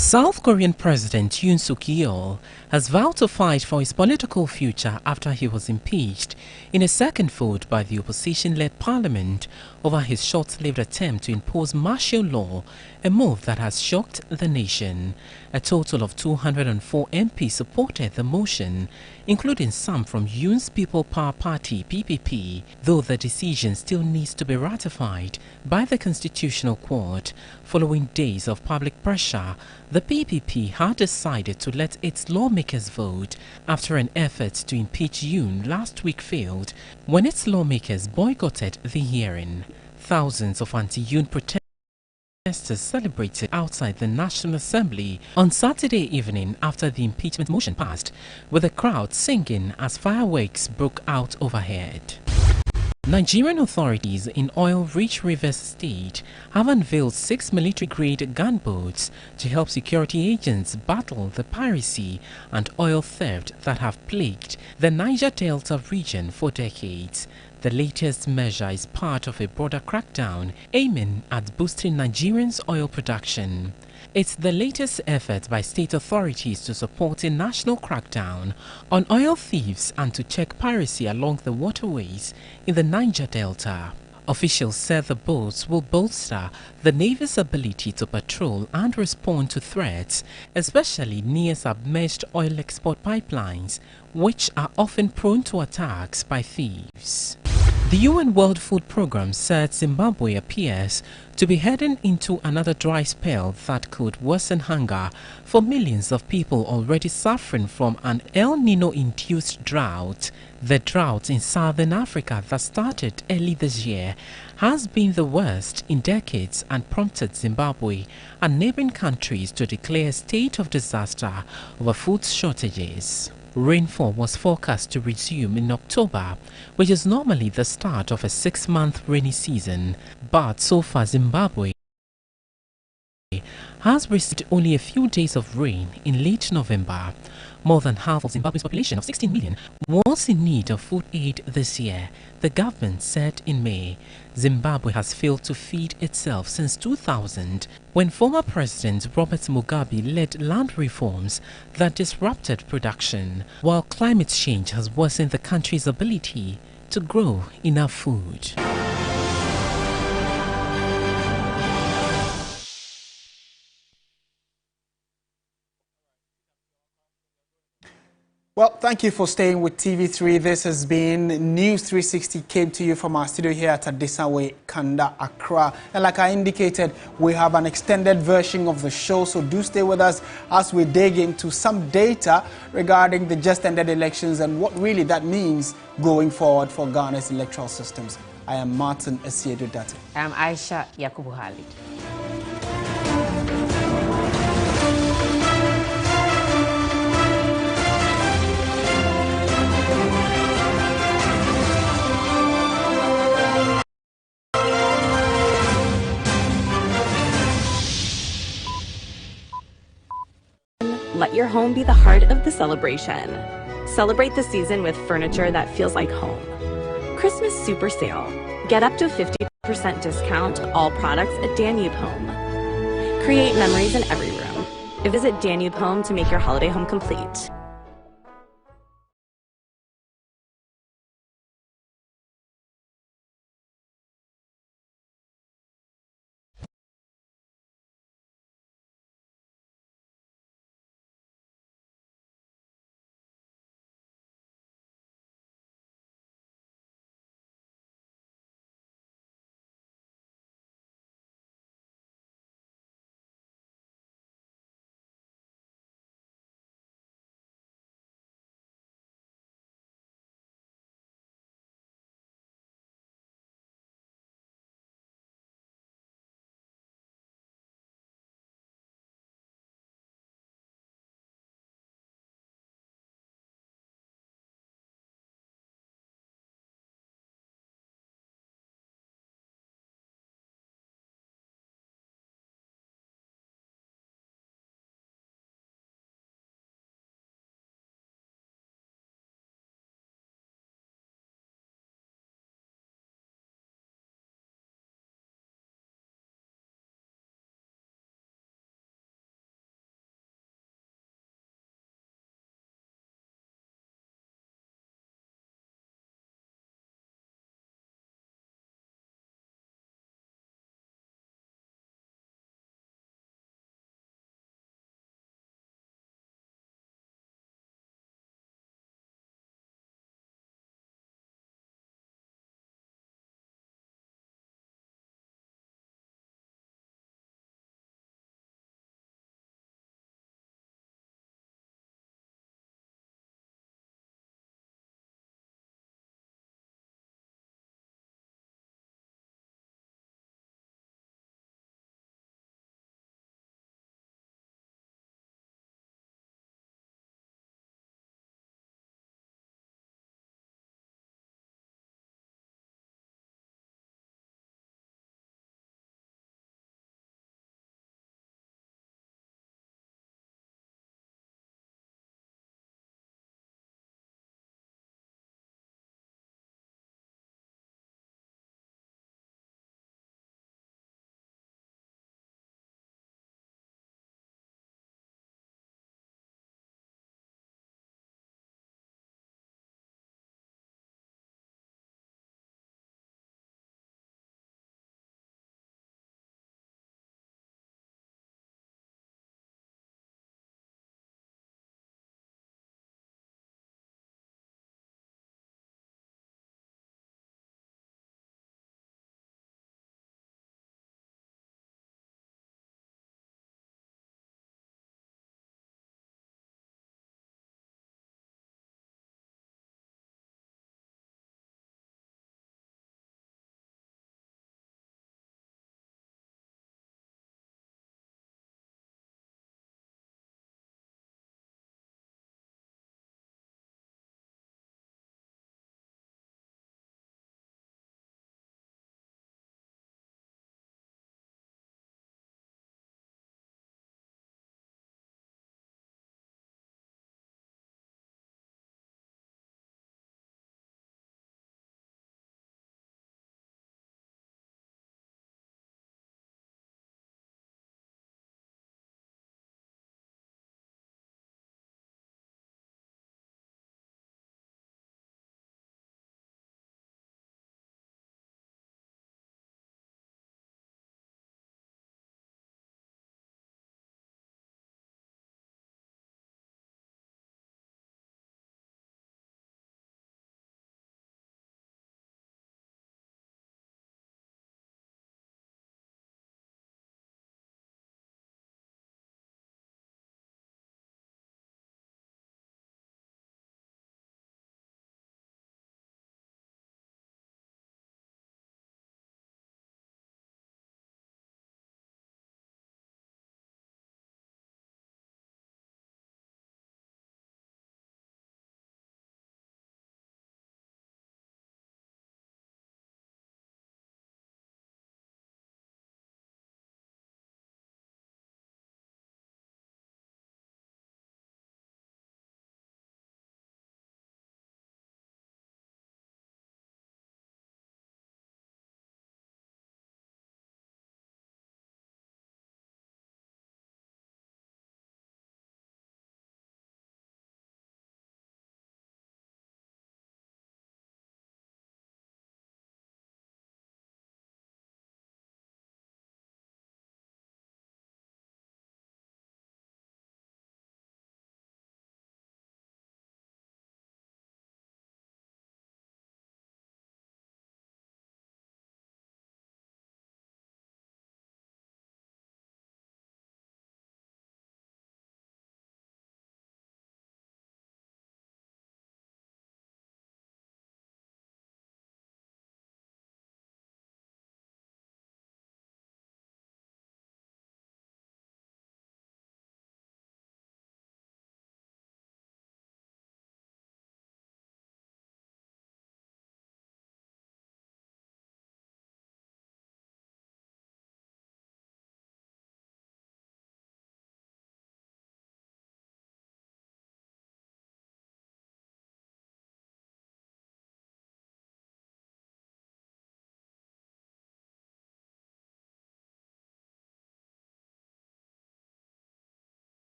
South Korean President Yoon Suk-yeol has vowed to fight for his political future after he was impeached in a second vote by the opposition-led parliament over his short-lived attempt to impose martial law, a move that has shocked the nation. A total of 204 MPs supported the motion, including some from Yoon's People Power Party (PPP), though the decision still needs to be ratified by the Constitutional Court. Following days of public pressure, the PPP had decided to let its lawmakers vote after an effort to impeach Yoon last week failed when its lawmakers boycotted the hearing. Thousands of anti-Yoon protesters celebrated outside the National Assembly on Saturday evening after the impeachment motion passed, with the crowd singing as fireworks broke out overhead. Nigerian authorities in oil-rich Rivers State have unveiled 6 military-grade gunboats to help security agents battle the piracy and oil theft that have plagued the Niger Delta region for decades. The latest measure is part of a broader crackdown aiming at boosting Nigerians' oil production. It's the latest effort by state authorities to support a national crackdown on oil thieves and to check piracy along the waterways in the Niger Delta. Officials said the boats will bolster the Navy's ability to patrol and respond to threats, especially near submerged oil export pipelines, which are often prone to attacks by thieves. The UN World Food Programme said Zimbabwe appears to be heading into another dry spell that could worsen hunger for millions of people already suffering from an El Nino-induced drought. The drought in southern Africa that started early this year has been the worst in decades and prompted Zimbabwe and neighboring countries to declare a state of disaster over food shortages. Rainfall was forecast to resume in October, which is normally the start of a 6-month rainy season, but so far Zimbabwe has received only a few days of rain in late November. More than half of Zimbabwe's population of 16 million was in need of food aid this year, the government said in May. Zimbabwe has failed to feed itself since 2000, when former President Robert Mugabe led land reforms that disrupted production, while climate change has worsened the country's ability to grow enough food. Well, thank you for staying with TV3. This has been News 360, came to you from our studio here at Adesawe, Kanda, Accra. And like I indicated, we have an extended version of the show, so do stay with us as we dig into some data regarding the just ended elections and what really that means going forward for Ghana's electoral systems. I am Martin Esiedu Date. I am Aisha Yakubu Halid. Let your home be the heart of the celebration. Celebrate the season with furniture that feels like home. Christmas Super Sale. Get up to 50% discount all products at Danube Home. Create memories in every room. Visit Danube Home to make your holiday home complete.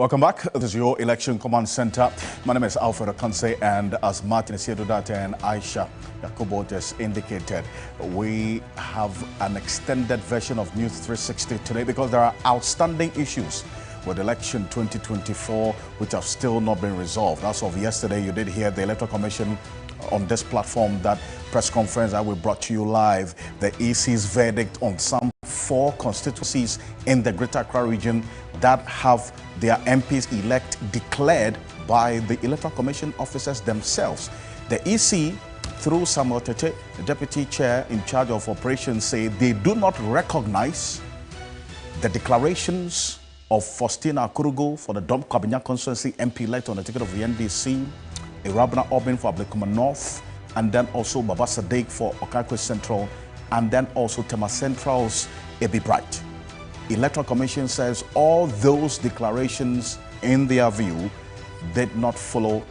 Welcome back. This is your Election Command Center. My name is Alfred Akanse, and as Martin Siedudate and Aisha Yakubo just indicated, we have an extended version of News 360 today because there are outstanding issues with election 2024 which have still not been resolved. As of yesterday, you did hear the Electoral Commission on this platform, that press conference that we brought to you live, the EC's verdict on some 4 constituencies in the Greater Accra region that have their MPs elect declared by the Electoral Commission officers themselves. The EC, through Samuel Tete, the Deputy Chair in charge of operations, say they do not recognize the declarations of Faustina Akurugo for the Dom Kwabenya constituency MP elect on the ticket of the NDC, Irabna Obin for Ablekuma North, and then also Baba Sadiq for Okakwe Central, and then also Tema Central's Ebi Bright. Electoral Commission says all those declarations, in their view, did not follow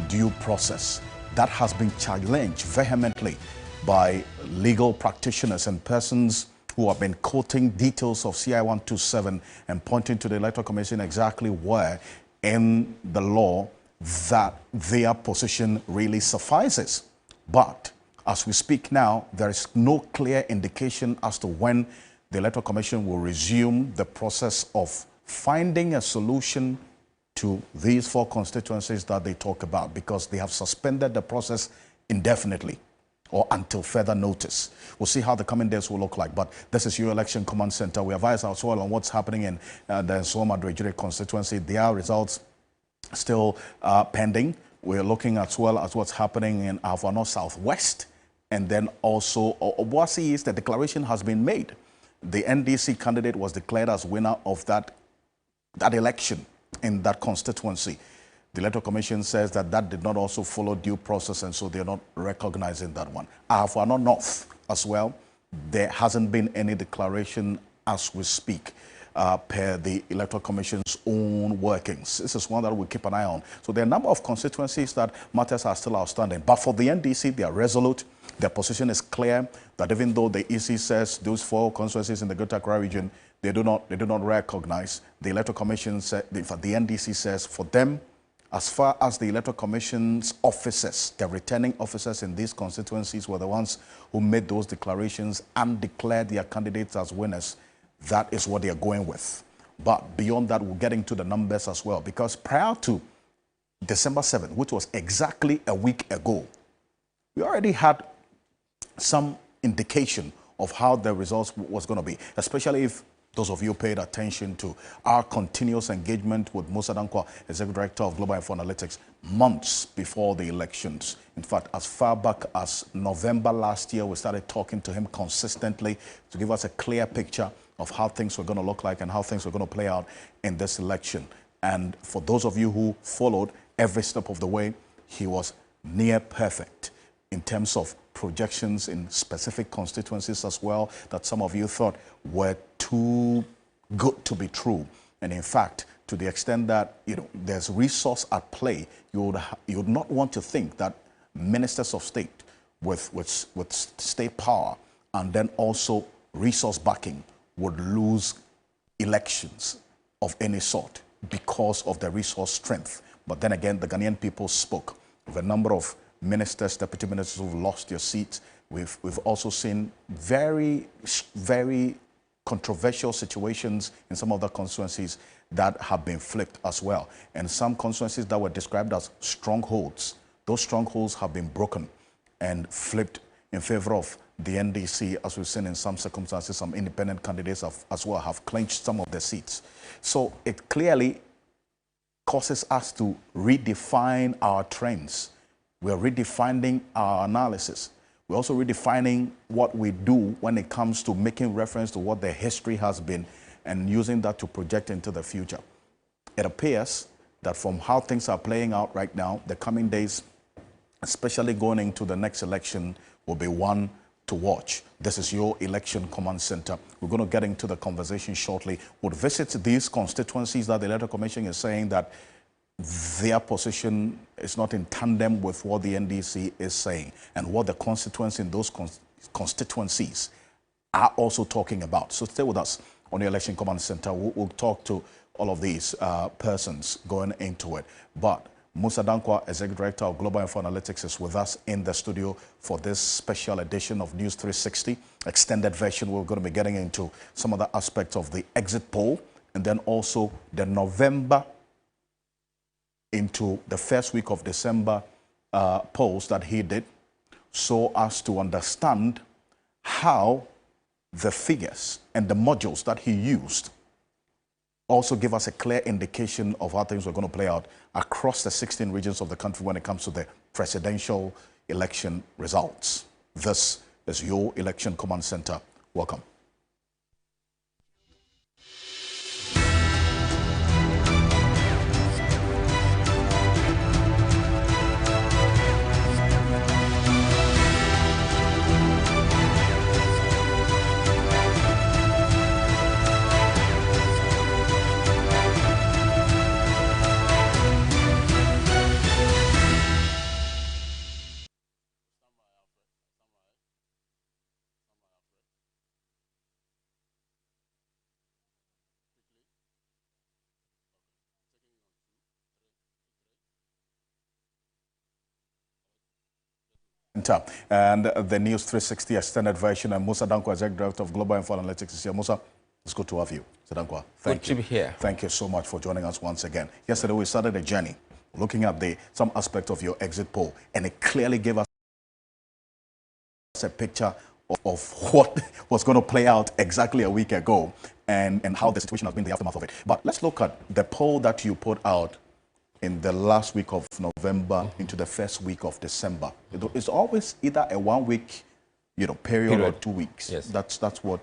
due process. That has been challenged vehemently by legal practitioners and persons who have been quoting details of CI 127 and pointing to the Electoral Commission exactly where in the law that their position really suffices. But as we speak now, there is no clear indication as to when the Electoral Commission will resume the process of finding a solution to these 4 constituencies that they talk about, because they have suspended the process indefinitely or until further notice. We'll see how the coming days will look like, but this is your Election Command Center. We advise as well on what's happening in the Nsoma Dredjere constituency. Their results still pending. We're looking as well at what's happening in Avano Southwest, and then also Obuasi East. The declaration has been made. The NDC candidate was declared as winner of that election in that constituency. The Electoral Commission says that that did not also follow due process, and so they're not recognizing that one. Afano North as well, there hasn't been any declaration as we speak per the Electoral Commission's own workings. This is one that we'll keep an eye on. So there are a number of constituencies that matters are still outstanding. But for the NDC, they are resolute. Their position is clear that even though the EC says those 4 constituencies in the Greater Accra region, they do not recognize, the Electoral Commission said, the NDC says for them, as far as the Electoral Commission's officers, the returning officers in these constituencies were the ones who made those declarations and declared their candidates as winners, that is what they are going with. But beyond that, we'll get into the numbers as well, because prior to December 7th, which was exactly a week ago, we already had some indication of how the results was going to be, especially if those of you paid attention to our continuous engagement with Musa Dankwa, Executive Director of Global Info Analytics, months before the elections. In fact, as far back as November last year, we started talking to him consistently to give us a clear picture of how things were going to look like and how things were going to play out in this election. And for those of you who followed every step of the way, he was near perfect in terms of projections in specific constituencies as well that some of you thought were too good to be true. And in fact, to the extent that there's resource at play, you would not want to think that ministers of state with state power and then also resource backing would lose elections of any sort because of the resource strength. But then again, the Ghanaian people spoke of a number of ministers, deputy ministers who've lost their seats. We've also seen very, very controversial situations in some of the constituencies that have been flipped as well. And some constituencies that were described as strongholds, those strongholds have been broken and flipped in favor of the NDC, as we've seen in some circumstances. Some independent candidates as well have clinched some of their seats. So it clearly causes us to redefine our trends. We're redefining our analysis. We're also redefining what we do when it comes to making reference to what the history has been and using that to project into the future. It appears that from how things are playing out right now, the coming days, especially going into the next election, will be one to watch. This is your Election Command Center. We're going to get into the conversation shortly. We'll visit these constituencies that the Electoral Commission is saying that their position is not in tandem with what the NDC is saying and what the constituents in those constituencies are also talking about. So stay with us on the Election Command Center. We'll talk to all of these persons going into it. But Musa Dankwa, Executive Director of Global Info Analytics, is with us in the studio for this special edition of News 360, extended version. We're going to be getting into some other aspects of the exit poll and then also the November into the first week of December polls that he did, so as to understand how the figures and the modules that he used also give us a clear indication of how things are going to play out across the 16 regions of the country when it comes to the presidential election results. This is your Election Command Center. Welcome. And the News 360 extended version, and Musa Dankwa, Executive Director of Global Info Analytics, is here. Musa, it's good to have you. Dankwa, thank you. Good to be here. Thank you so much for joining us once again. Yesterday we started a journey looking at some aspect of your exit poll, and it clearly gave us a picture of what was going to play out exactly a week ago and how the situation has been the aftermath of it. But let's look at the poll that you put out in the last week of November into the first week of December. It's always either a 1 week, period or 2 weeks. Yes. That's what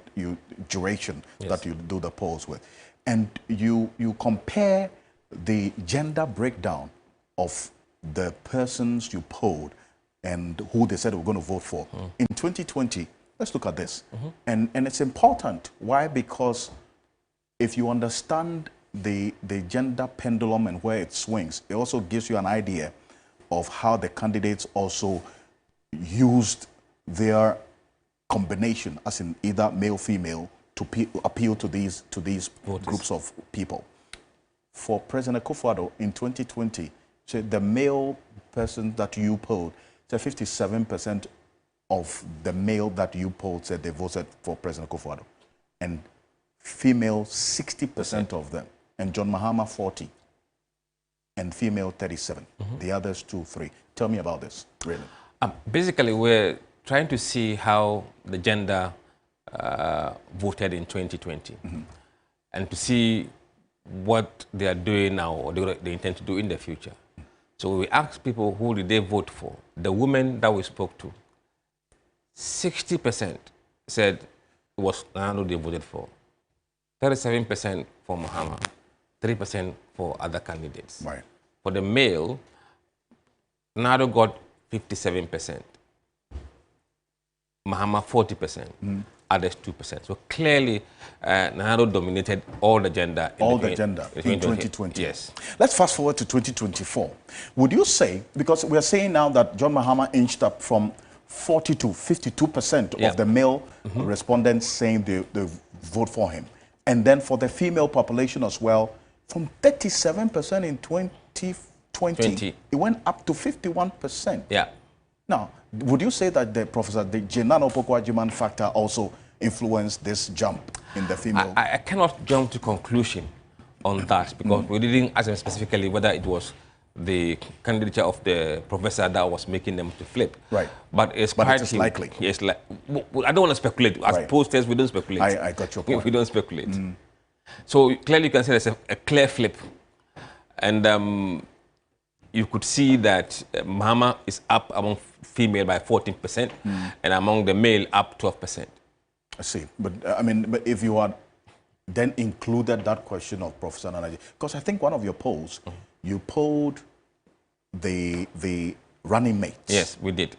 duration that you do the polls with. And you compare the gender breakdown of the persons you polled and who they said were going to vote for. In 2020, let's look at this. And it's important. Why? Because if you understand the gender pendulum and where it swings, it also gives you an idea of how the candidates also used their combination, as in either male, female, to appeal to these groups of people. For President Akufo-Addo in 2020, so the male person that you polled, so 57% of the male that you polled said they voted for President Akufo-Addo, and female 60% of them. And John Mahama 40, and female 37. The others 2, 3. Tell me about this, really. Basically, we're trying to see how the gender voted in 2020, and to see what they are doing now or they intend to do in the future. So we asked people who did they vote for. The women that we spoke to, 60% said it was Nano they voted for, 37% for Mahama, 3% for other candidates. Right. For the male, Nado got 57%, Mahama 40%, others 2%. So clearly, Nado dominated all the gender. In 2020. Yes. Let's fast forward to 2024. Would you say, because we are saying now that John Mahama inched up from 40 to 52% of the male respondents saying they vote for him. And then for the female population as well, from 37% in 2020, it went up to 51%. Yeah. Now, would you say that the Jenano Pokwajiman factor also influenced this jump in the female? I cannot jump to conclusion on that because we didn't ask them specifically whether it was the candidature of the professor that was making them to flip. Right. But it's quite likely. Yes, I don't want to speculate. As posters, we don't speculate. I got your point. We don't speculate. So clearly you can say there's a clear flip. And you could see that Mahama is up among female by 14% and among the male up 12%. I see. But but if you had then included that question of Professor Nanaji, because I think one of your polls, you polled the running mates. Yes, we did.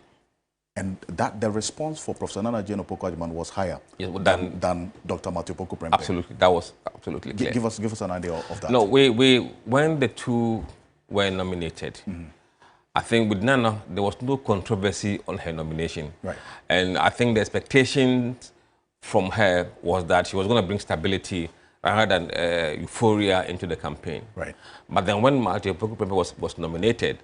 And that the response for Professor Nanaji and Opoku-Agyeman was higher than Dr. Matthew Poku-Prempeh. Absolutely, that was absolutely clear. Give us an idea of that. No, when the two were nominated, I think with Nana, there was no controversy on her nomination. Right. And I think the expectations from her was that she was going to bring stability rather than euphoria into the campaign. Right. But then when Martin was nominated,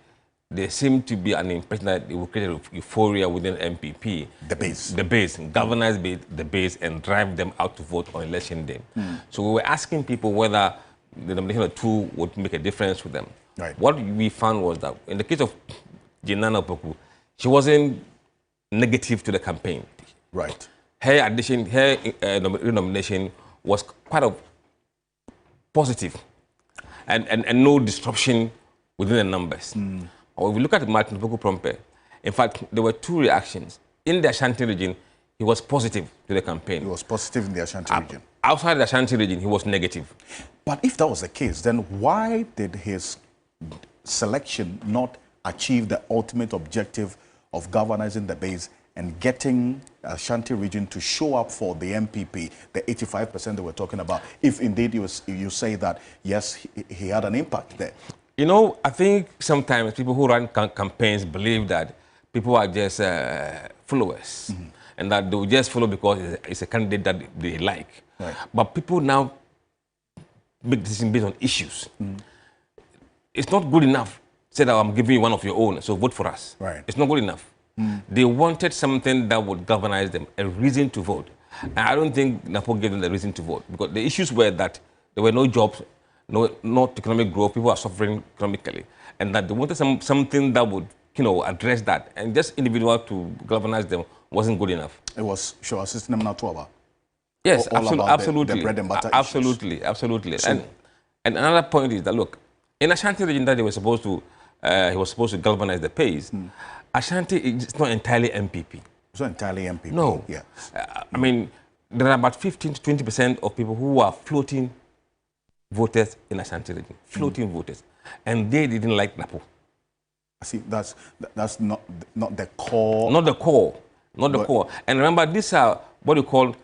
there seemed to be an impression that it would create euphoria within MPP. The base. The base, galvanize the base and drive them out to vote on election day. So we were asking people whether the nomination of two would make a difference with them. Right. What we found was that in the case of Jinana Opoku, she wasn't negative to the campaign. Right. Her addition, her renomination was quite of positive and no disruption within the numbers. Or if we look at Martin Opoku Prompe, in fact, there were two reactions. In the Ashanti region, he was positive to the campaign. He was positive in the Ashanti region. Outside the Ashanti region, he was negative. But if that was the case, then why did his selection not achieve the ultimate objective of galvanizing the base and getting Ashanti region to show up for the MPP, the 85% that we're talking about, if indeed you say that, yes, he had an impact there? You know, I think sometimes people who run campaigns believe that people are just followers and that they will just follow because it's a candidate that they like. Right. But people now make decisions based on issues. It's not good enough to say that I'm giving you one of your own, so vote for us. Right. It's not good enough. They wanted something that would galvanize them, a reason to vote. And I don't think Napo gave them the reason to vote because the issues were that there were no jobs, not economic growth, people are suffering economically, and that they wanted something that would, address that. And just individual to galvanize them wasn't good enough. It was show system now to Yes, absolutely. The bread and butter absolutely. So, and another point is that look, in Ashanti region that he was supposed to galvanize the pace. Ashanti is not entirely MPP. It's not entirely MPP. No. Yeah. I mean, there are about 15 to 20% of people who are floating voters in Ashanti region, floating voters, and they didn't like Napo. See, that's not the core. Not the core. Not the core. And remember, these are what you call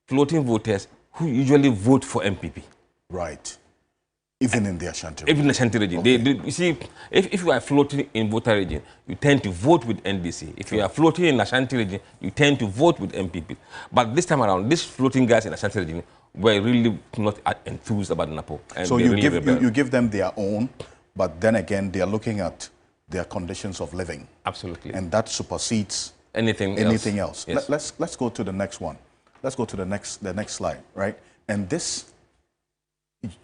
floating voters who usually vote for MPP. Right. Even in the Ashanti region. Even in the Ashanti region. Okay. You see, if you are floating in voter region, you tend to vote with NDC. If you are floating in Ashanti region, you tend to vote with MPP. But this time around, these floating guys in Ashanti region were really not enthused about Napo. So you give them their own, but then again, they are looking at their conditions of living. Absolutely. And that supersedes anything else. Yes. Let's go to the next one. Let's go to the next slide, right? And this,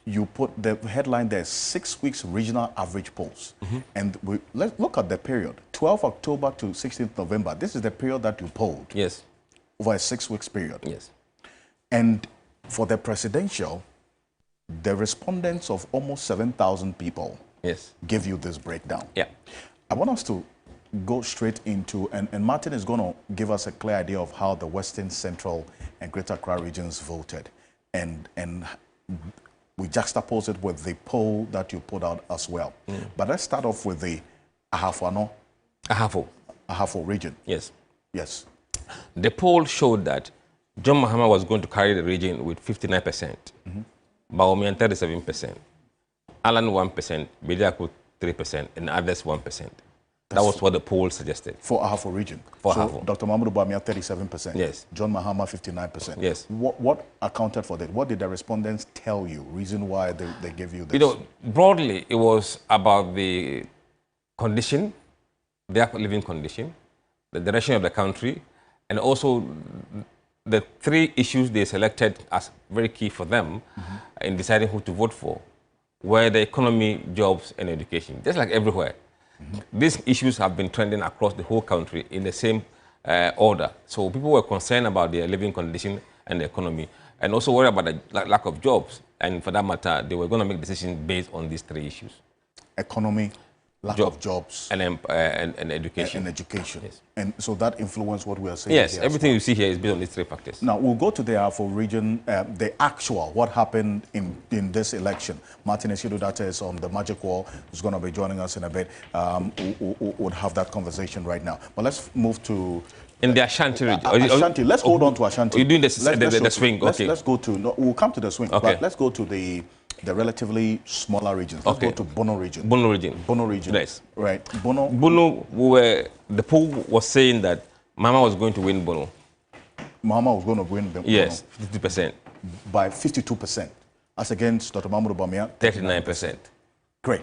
you put the headline there, 6 weeks regional average polls. And let's look at the period, 12 October to 16th November. This is the period that you polled. Yes. Over a 6 weeks period. Yes. And for the presidential, the respondents of almost 7,000 people give you this breakdown. Yeah. I want us to go straight into, and Martin is going to give us a clear idea of how the Western, Central, and Greater Accra regions voted. And we juxtapose it with the poll that you put out as well. But let's start off with the Ahafo region. Yes. Yes. The poll showed that John Mahama was going to carry the region with 59%, Baomian 37%, Alan 1%, Bediako 3%, and others 1%. That was what the poll suggested. For Ahafo region. For so Ahafo. Dr. Mahmoud Bawumia 37%. Yes. John Mahama 59%. Yes. What accounted for that? What did the respondents tell you? Reason why they gave you this? Broadly, it was about the condition, their living condition, the direction of the country, and also the three issues they selected as very key for them in deciding who to vote for were the economy, jobs, and education, just like everywhere. These issues have been trending across the whole country in the same order. So people were concerned about their living condition and the economy, and also worried about the lack of jobs. And for that matter, they were going to make decisions based on these three issues. Economy, lack of jobs, and education. And education. Yes. And so that influenced what we are saying. Yes, everything you see here is based on these three factors. Now, we'll go to the Ahafo region, the actual, what happened in this election. Martin Esiedudate is on the magic wall, who's going to be joining us in a bit. We'll have that conversation right now. But let's move to... In the Ashanti region. Ashanti, let's hold on to Ashanti. You're doing the swing, okay. Let's go to... No, we'll come to the swing, okay. But let's go to the relatively smaller regions. Let's go to Bono region. Bono region. Bono region. Yes. Right. Bono, the poll was saying that Mahama was going to win Bono. Mahama was going to win Bono? Yes, 50%. By 52%. As against Dr. Mahmoud Bawumia? 39%. Great.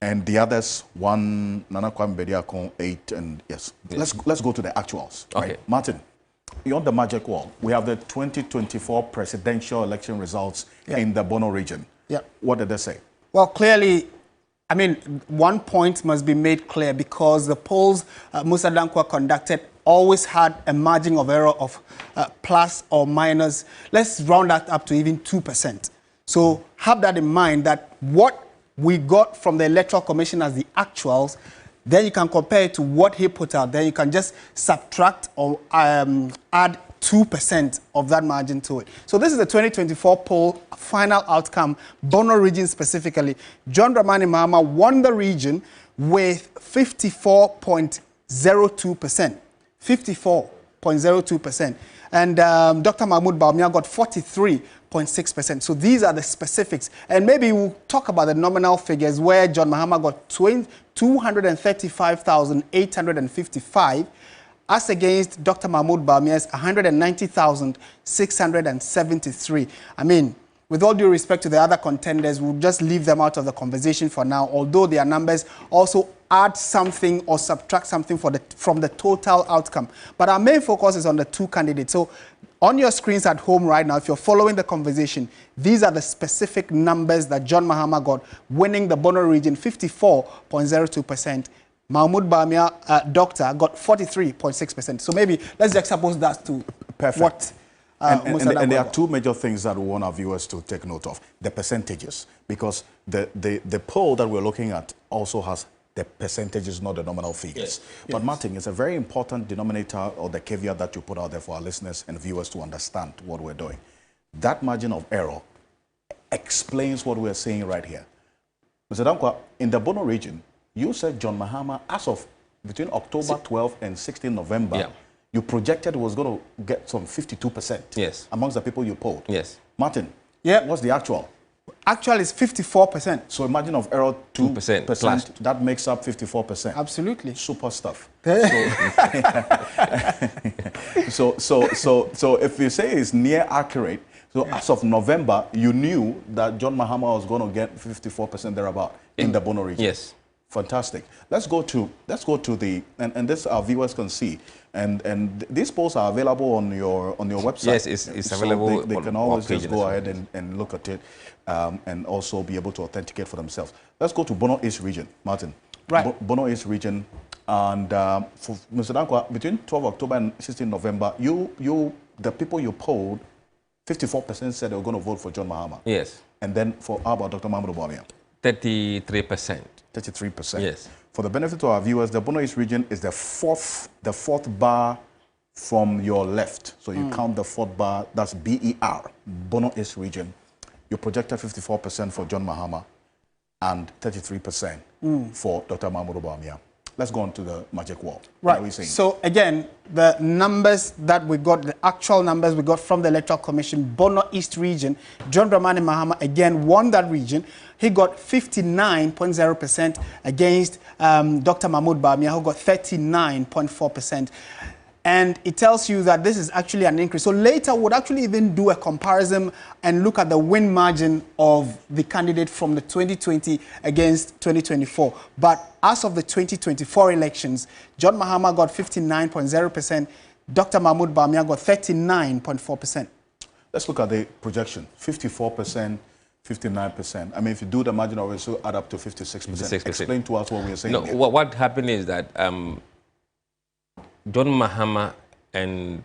And the others, one, Nana Kwame Bediako, 8, and yes. Let's go to the actuals. Okay. Right? Martin, beyond the magic wall, we have the 2024 presidential election results in the Bono region. Yeah. What did they say? Well, clearly, I mean, one point must be made clear because the polls Musa Dankwa conducted always had a margin of error of plus or minus. Let's round that up to even 2%. So have that in mind that what we got from the Electoral Commission as the actuals, then you can compare it to what he put out. Then you can just subtract or add 2% of that margin to it. So this is the 2024 poll final outcome, Bono region specifically. John Dramani Mahama won the region with 54.02%. 54.02%. And Dr. Mahmoud Bawumia got 43.6%. So these are the specifics. And maybe we'll talk about the nominal figures where John Mahama got 235,855 as against Dr. Mahmoud Bawumia's 190,673. I mean, with all due respect to the other contenders, we'll just leave them out of the conversation for now, although their numbers also add something or subtract something from the total outcome. But our main focus is on the two candidates. So on your screens at home right now, if you're following the conversation, these are the specific numbers that John Mahama got, winning the Bono region 54.02%. Mahmoud Bawumia, doctor, got 43.6%. So maybe let's juxtapose that to what... And there are two major things that we want our viewers to take note of. The percentages, because the poll that we're looking at also has the percentages, not the nominal figures. Yes. But Martin, it's a very important denominator or the caveat that you put out there for our listeners and viewers to understand what we're doing. That margin of error explains what we're saying right here. Mr. Dankwa, in the Bono region, you said John Mahama, as of between October 12 and 16 November, you projected was going to get some 52% amongst the people you polled. Yes. Martin, what's the actual? Actual is 54%. So a margin of error 2%. That makes up 54%. Absolutely. Super stuff. So if you say it's near accurate, so as of November, you knew that John Mahama was going to get 54% thereabout in the Bono region. Yes. Fantastic. Let's go to the and this our viewers can see, and these polls are available on your website. Yes, it's available. They can always just go ahead and look at it, and also be able to authenticate for themselves. Let's go to Bono East region, Martin. Right. Bono East region, and for Mr. Dankwa, between 12 October and 16 November, the people you polled, 54% said they were going to vote for John Mahama. Yes. And then how about Dr. Mahmoud Bawumia? 33%. 33%. Yes. For the benefit of our viewers, the Bono East region is the fourth bar from your left. So you count the fourth bar, that's BER, Bono East region. You projected 54% for John Mahama and 33% for Dr. Mahmoud Bawumia. Let's go on to the magic wall. Right. What are we saying? So again, the numbers that we got, the actual numbers we got from the Electoral Commission, Bono East region, John Dramani Mahama again won that region. He got 59.0% against Dr. Mahmoud Bawumia, who got 39.4%. And it tells you that this is actually an increase. So later we'll actually even do a comparison and look at the win margin of the candidate from the 2020 against 2024. But as of the 2024 elections, John Mahama got 59.0%, Dr. Mahmoud Bawumia got 39.4%. Let's look at the projection, 54%. 59%. I mean, if you do the margin of it, add up to 56%. Explain to us what we are saying. No, what happened is that John Mahama and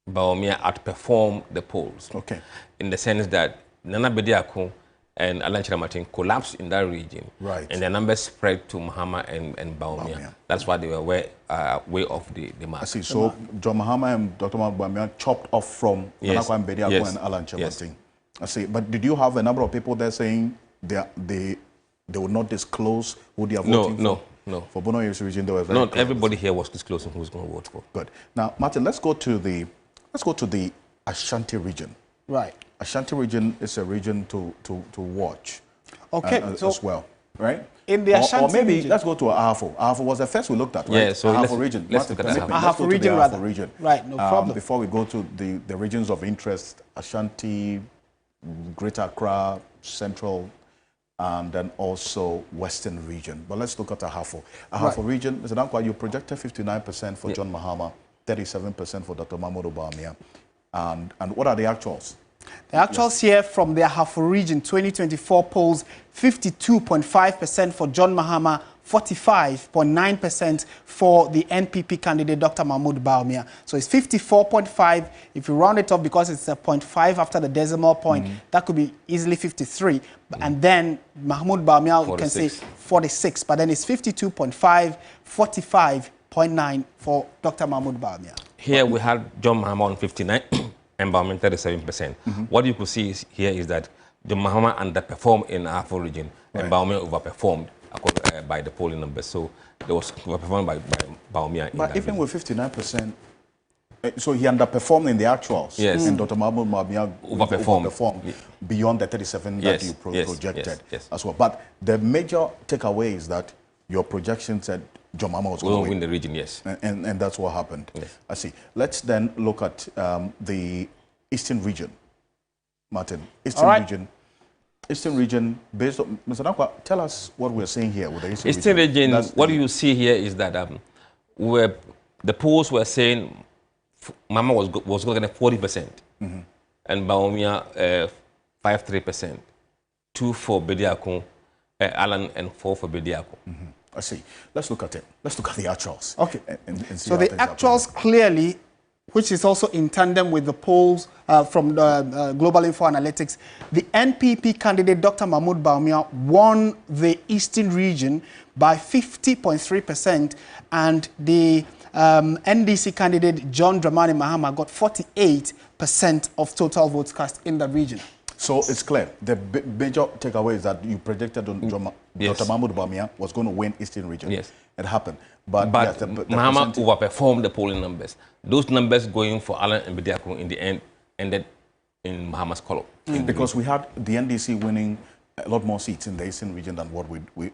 Bawumia outperformed the polls. Okay. In the sense that Nana Bediako and Alan Chiramatin collapsed in that region. Right. And the numbers spread to Mahama and Bawumia. That's why they were way off the mark. I see. So John Mahama and Dr. Bawumia chopped off from Nana Bediako and Alan Chiramatin. Yes. I see. But did you have a number of people there saying they would not disclose who they are voting for? No. For Bono East region, they were very Not everybody here was disclosing who's going to vote for. Good. Now, Martin, let's go to the Ashanti region. Right. Ashanti region is a region to watch. Okay. As well, right? In the Ashanti or maybe region. let's go to Ahafo. Ahafo was the first we looked at, right? Yeah. So Ahafo region. Let's look at Ahafo region, rather. Region. Right. No problem. Before we go to the regions of interest, Ashanti, Greater Accra, Central, and then also Western region. But let's look at Ahafo. Ahafo region, Mr. Dankwa, you projected 59% for John Mahama, 37% for Dr. Mahmoud Bawumia. And what are the actuals? The actuals here from the Ahafo region 2024 polls 52.5% for John Mahama, 45.9% for the NPP candidate Dr. Mahmoud Bawumia. So it's 54.5. If you round it off because it's a 0.5 after the decimal point, that could be easily 53. And then Mahmoud Bawumia, you can say 46. But then it's 52.5, 45.9 for Dr. Mahmoud Bawumia. Here we had John Mahama on 59 and Bawumia 37%. What you could see here is that John Mahama underperformed in the Ahafo region and Bawumia overperformed by the polling numbers. So there was overperformed by Bawumia. But even with 59%, so he underperformed in the actuals. Yes. And Dr. Mahmoud Bawumia overperformed beyond the 37 that you projected as well. But the major takeaway is that your projection said John Mahama was going to win the region, yes. And that's what happened. Yes. I see. Let's then look at the Eastern region. Martin, Eastern region, based on, Mr. Dankwa, tell us what we're seeing here with the Eastern region. What you see here is that the polls were saying Mahama was going to get 40%, and Bawumia 53%, 2 for Bediako, Alan, and 4 for Bediako. I see. Let's look at it. Let's look at the actuals. Okay. And see so the actuals clearly, which is also in tandem with the polls from the Global Info Analytics, the NPP candidate Dr. Mahmoud Bawumia won the Eastern region by 50.3%, and the NDC candidate John Dramani Mahama got 48% of total votes cast in the region. So it's clear. The major takeaway is that you predicted Dr. Mahmoud Bawumia was going to win Eastern region. Yes. It happened. But yes, the Mahama overperformed the polling numbers. Those numbers going for Alan and Bediako in the end ended in Mahama's column. Because we had the NDC winning a lot more seats in the Eastern region than what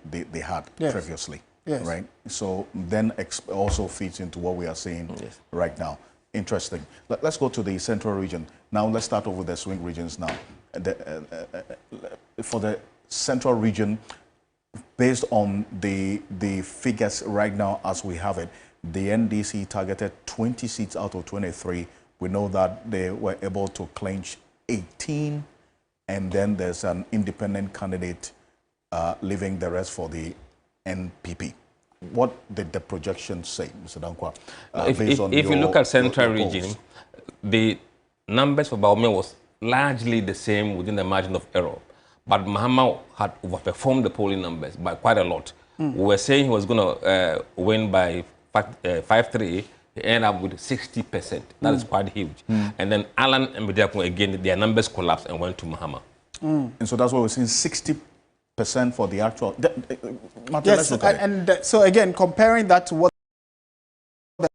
they had previously. Yes. Right? So then also feeds into what we are seeing right now. Interesting. Let's go to the Central region. Now let's start off with the swing regions now. For the Central region, based on the figures right now as we have it, the NDC targeted 20 seats out of 23. We know that they were able to clinch 18, and then there's an independent candidate leaving the rest for the NPP. What did the projections say, Mr. Dankwa? If you look at Central region, the numbers for Bawumia was largely the same within the margin of error. But Mahama had overperformed the polling numbers by quite a lot. We were saying he was going to win by 5-3. He ended up with 60%. That is quite huge. And then Alan and Bediako, again, their numbers collapsed and went to Mahama. And so that's why we're seeing 60% for the actual. Martin, yes, and so again, comparing that to what the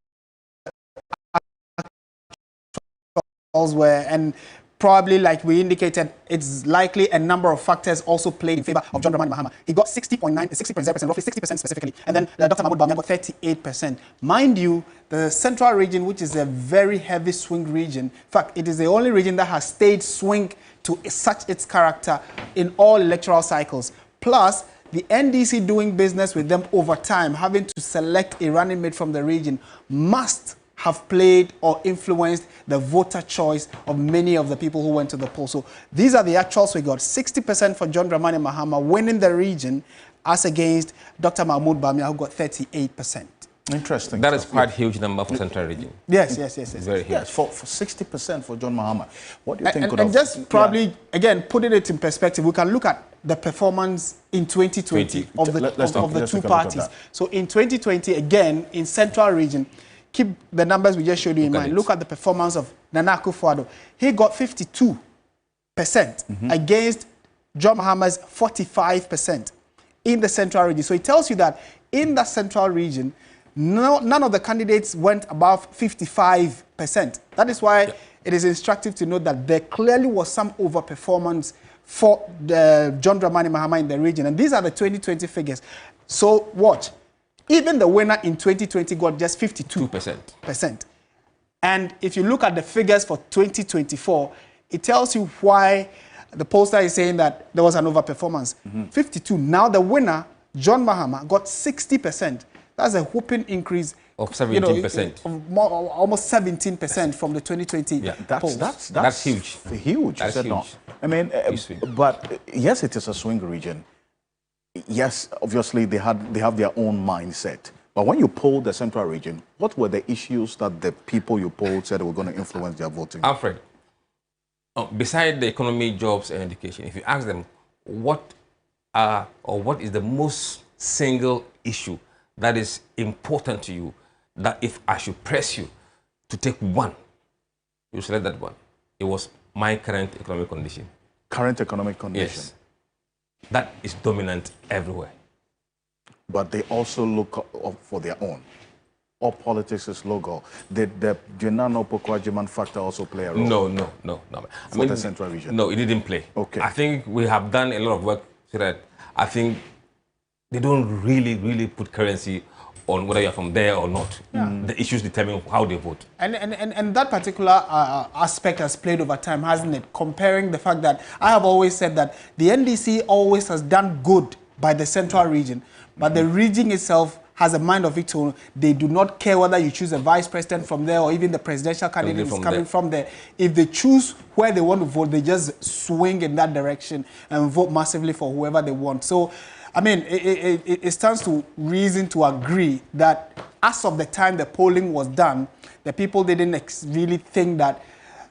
actuals were, and probably, like we indicated, it's likely a number of factors also played in favor of John Dramani Mahama. He got 60.9%, roughly 60% specifically, and then Dr. Mahmoud Bawumia got 38%. Mind you, the Central region, which is a very heavy swing region, in fact, it is the only region that has stayed swing to such its character in all electoral cycles. Plus, the NDC doing business with them over time, having to select a running mate from the region, must have played or influenced the voter choice of many of the people who went to the poll. So these are the actuals we got. 60% for John Dramani Mahama winning the region, as against Dr. Mahmoud Bawumia, who got 38%. Interesting. That is quite a huge number for Central region. Yes. Very huge. Yes, for 60% for John Mahama. What do you think? And just probably, again, putting it in perspective, we can look at the performance in 2020 of the two parties. So in 2020, again, in Central region, keep the numbers we just showed you in mind. Look at the performance of Nana Akufo-Addo. He got 52% against John Mahama's 45% in the Central region. So it tells you that in the Central region, none of the candidates went above 55%. That is why it is instructive to note that there clearly was some overperformance for the John Dramani Mahama in the region. And these are the 2020 figures. So watch. Even the winner in 2020 got just 52%. And if you look at the figures for 2024, it tells you why The pollster is saying that there was an overperformance. 52. Now the winner, John Mahama, got 60%. That's a whooping increase of 17%. Almost 17% from the 2020 polls. That's huge. Huge. That's huge. Not. I mean, but yes, it is a swing region. Yes, obviously they have their own mindset. But when you polled the central region, what were the issues that the people you polled said were going to influence their voting? Alfred, beside the economy, jobs, and education, if you ask them what is the most single issue that is important to you, that if I should press you to take one, you select that one. It was my current economic condition. Current economic condition? Yes. That is dominant everywhere. But they also look for their own. All politics is local. Did the Jenano Pokwajiman factor also play a role? No. For the central region? No, it didn't play. Okay. I think we have done a lot of work so that I think they don't really put currency on whether you're from there or not. The issues determine how they vote. And that particular aspect has played over time, hasn't it? Comparing the fact that I have always said that the NDC always has done good by the central region, but the region itself has a mind of its own. They do not care whether you choose a vice president from there or even the presidential candidate is coming from there. If they choose where they want to vote, they just swing in that direction and vote massively for whoever they want. So, I mean, it stands to reason to agree that as of the time the polling was done, the people didn't really think that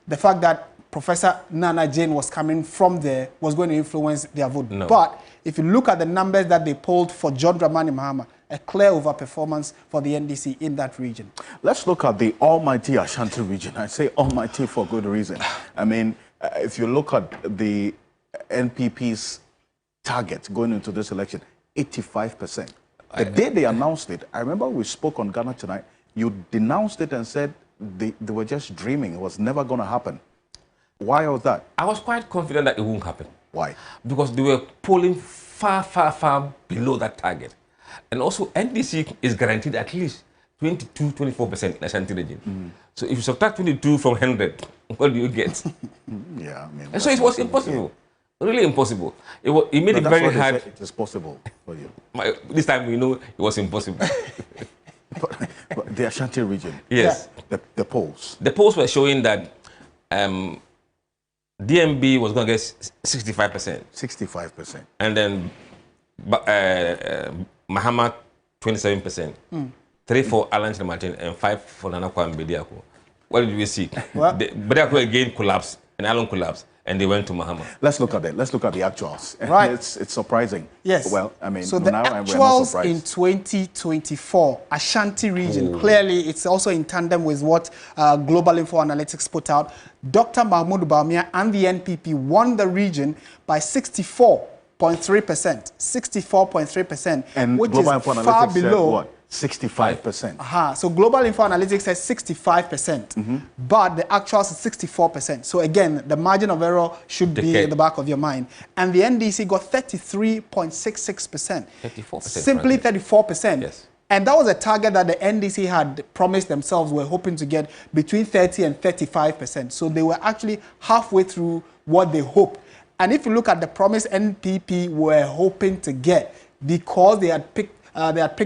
the fact that Professor Nana Jane was coming from there was going to influence their vote. No. But if you look at the numbers that they polled for John Dramani Mahama, a clear overperformance for the NDC in that region. Let's look at the almighty Ashanti region. I say almighty for good reason. I mean, if you look at the NPP's target going into this election, 85%. The day they announced it, I remember we spoke on Ghana Tonight, you denounced it and said they were just dreaming. It was never going to happen. Why was that? I was quite confident that it wouldn't happen. Why? Because they were polling far below that target. And also, NDC is guaranteed at least 22-24% in Ashanti region. So if you subtract 22 from 100, what do you get? Yeah, I mean, and so it was impossible. Really impossible. It made it very hard. It is possible for you. This time we know it was impossible. but the Ashanti region. Yes. The polls. The polls were showing that DMB was going to get 65%. 65%. And then Mahama 27%. 3 for Alan Martin and 5 for Nana Kwame Bediako. What did we see? Bediako again collapsed and Alan collapsed. And they went to Mahama. Let's look at it. Let's look at the actuals. Right. It's surprising. Yes. Well, I mean, so the actuals in 2024, Ashanti region, clearly it's also in tandem with what Global Info Analytics put out. Dr. Mahmoud Bawumia and the NPP won the region by 64.3%. 64.3%, which is far below what? 65%. So Global Info Analytics says 65%, but the actual is 64%. So again, the margin of error should be in the back of your mind. And the NDC got 33.66%. 34%. Simply 34%. Yes. And that was a target that the NDC had promised themselves were hoping to get between 30 and 35%. So they were actually halfway through what they hoped. And if you look at the promise NPP were hoping to get, because they had picked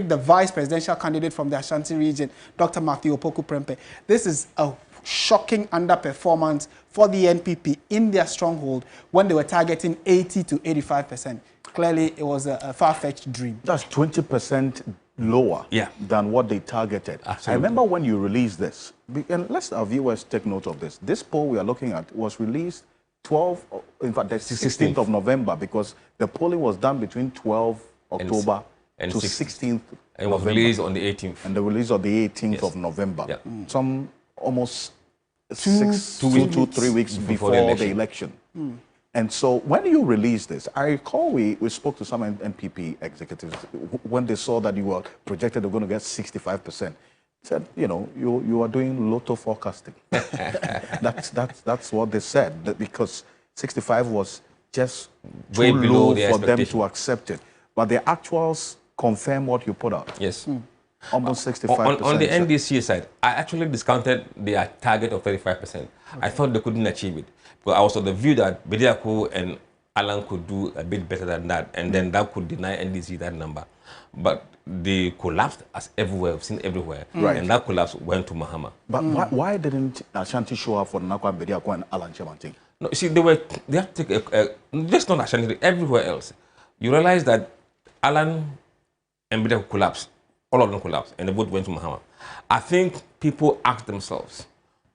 the vice presidential candidate from the Ashanti region, Dr. Matthew Opoku Prempeh. This is a shocking underperformance for the NPP in their stronghold when they were targeting 80 to 85%. Clearly, it was a far-fetched dream. That's 20% lower than what they targeted. Absolutely. I remember when you released this, and let's our viewers take note of this. This poll we are looking at was released the 16th of November, because the polling was done between 12 October to 16th and it was released on the 18th. And the release on the 18th of November. Yeah. Some almost 3 weeks before the election. And so when you released this, I recall we spoke to some NPP executives when they saw that you were projected they were going to get 65%. Said, you know, you are doing lotto forecasting. That's what they said, that because 65 was just way too below low the for them to accept it. But the actuals confirm what you put out. Yes. Almost 65%. On the NDC side, I actually discounted their target of 35%. Okay. I thought they couldn't achieve it. But I was of the view that Bediako and Alan could do a bit better than that, and then that could deny NDC that number. But they collapsed as everywhere, we've seen everywhere, and that collapse went to Mahama. But why didn't Ashanti show up for Nakwa Bediako and Alan Chemanting? No, see, they have to take just not Ashanti, everywhere else. You realize that Alan and Bediako collapsed. All of them collapsed, and the vote went to Mahama. I think people asked themselves,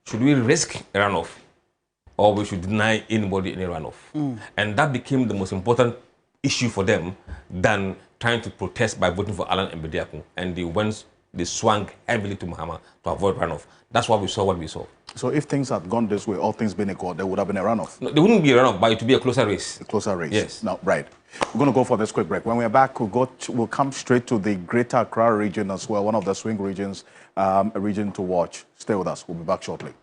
should we risk a runoff, or we should deny anybody any runoff? And that became the most important issue for them than trying to protest by voting for Alan and Bediako. And they swung heavily to Mahama to avoid runoff. That's why we saw what we saw. So if things had gone this way, all things being equal, there would have been a runoff? No, there wouldn't be a runoff, but it would be a closer race. A closer race? Yes. No, right. We're going to go for this quick break. When we're back, we'll come straight to the Greater Accra region as well, one of the swing regions, a region to watch. Stay with us. We'll be back shortly.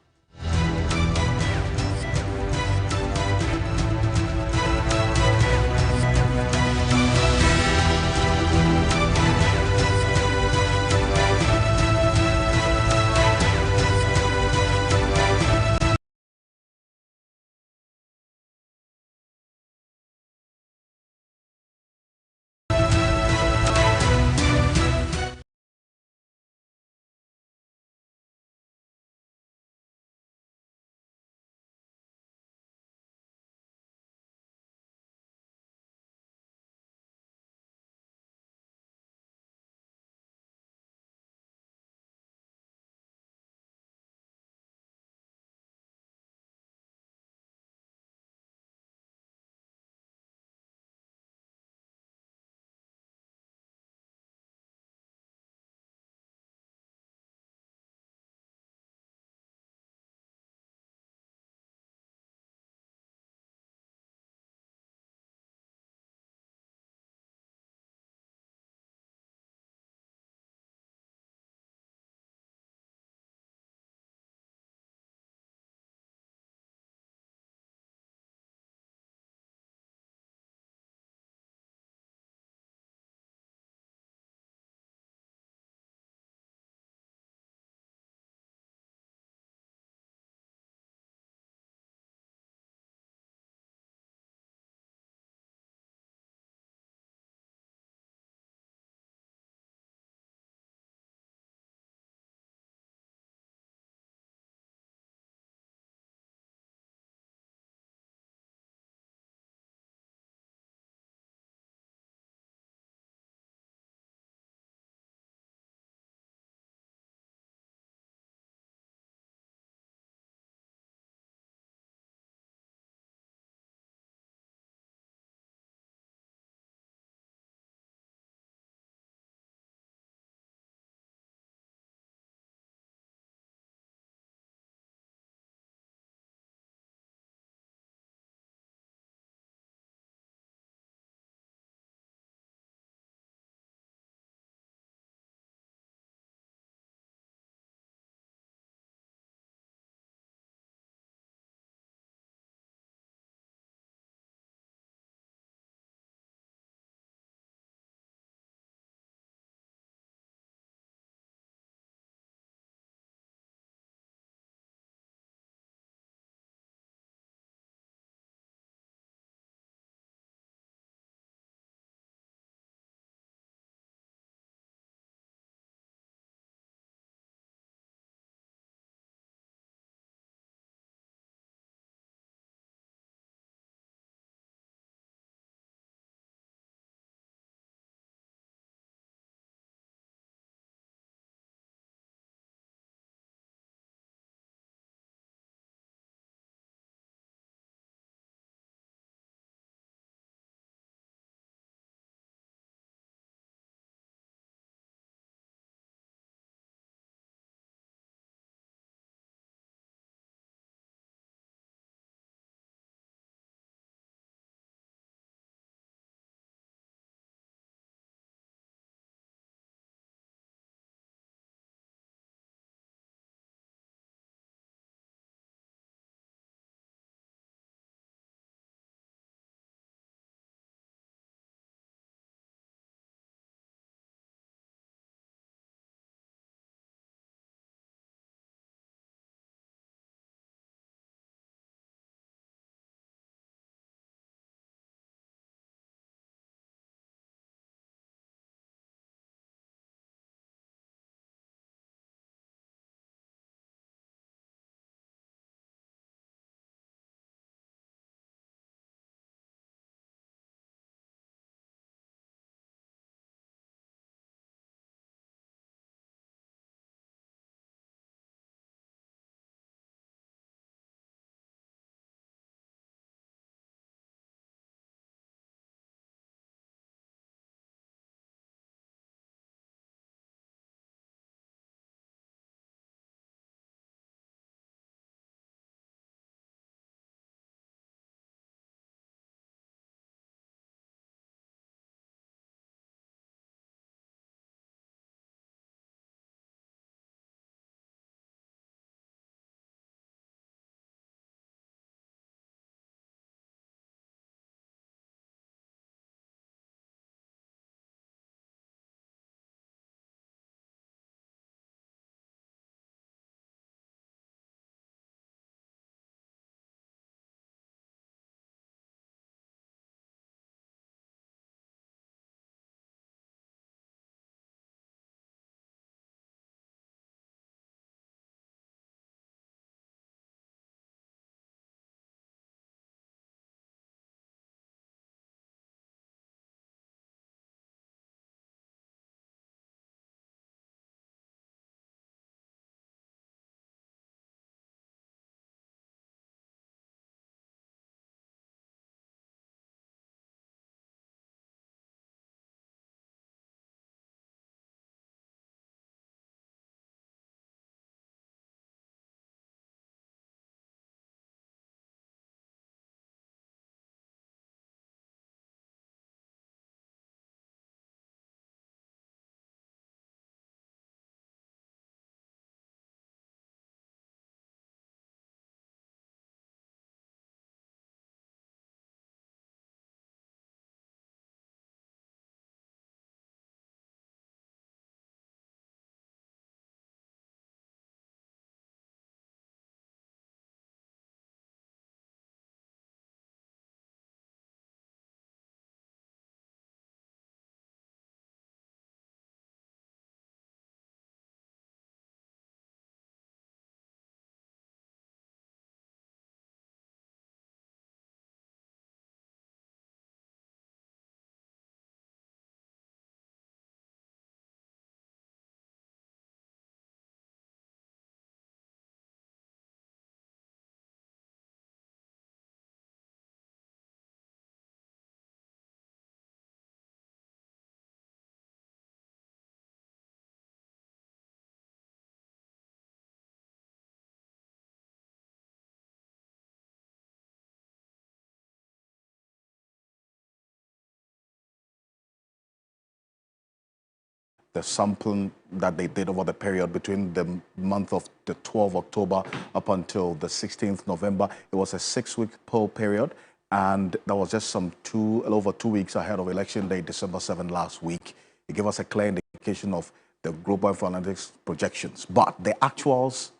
the sampling that they did over the period between the month of the 12th October up until the 16th November. It was a 6-week poll period, and that was just over 2 weeks ahead of election day, December 7 last week. It gave us a clear indication of the global analytics projections, but the actuals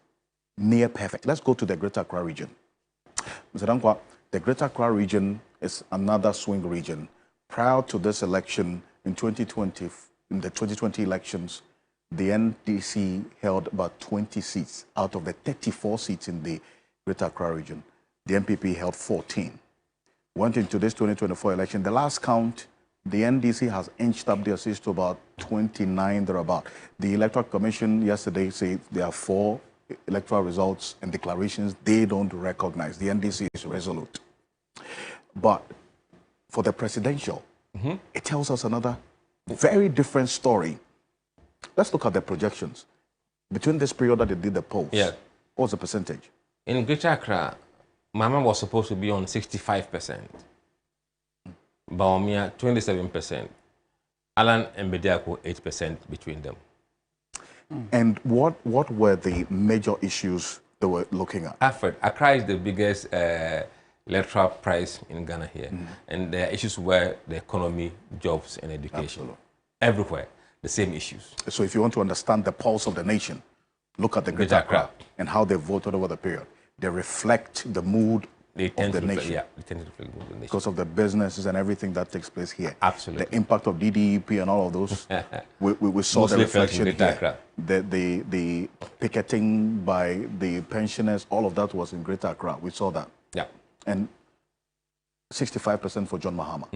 near perfect. Let's go to the Greater Accra region. Mr. Dankwa, the Greater Accra region is another swing region. Prior to this election in 2020, in the 2020 elections, the NDC held about 20 seats out of the 34 seats in the Greater Accra region. The NPP held 14. Went into this 2024 election. The last count, the NDC has inched up their seats to about 29 thereabout. The Electoral Commission yesterday said there are 4 electoral results and declarations they don't recognize. The NDC is resolute. But for the presidential, it tells us another very different story. Let's look at the projections. Between this period that they did the polls, what was the percentage? In Greater Accra, Mahama was supposed to be on 65%. Bawumia, 27%. Alan and Bediako, 8% between them. And what were the major issues they were looking at? Alfred, Accra is the biggest electoral price in Ghana here. And the issues were the economy, jobs, and education. Absolutely. Everywhere, the same issues. So if you want to understand the pulse of the nation, look at the Greater Accra and how they voted over the period. They reflect the mood of the nation. Yeah, they tend to reflect the mood of the nation. Because of the businesses and everything that takes place here. Absolutely. The impact of DDEP and all of those, we saw the reflection here. The picketing by the pensioners, all of that was in Greater Accra. We saw that. Yeah. And 65% for John Mahama.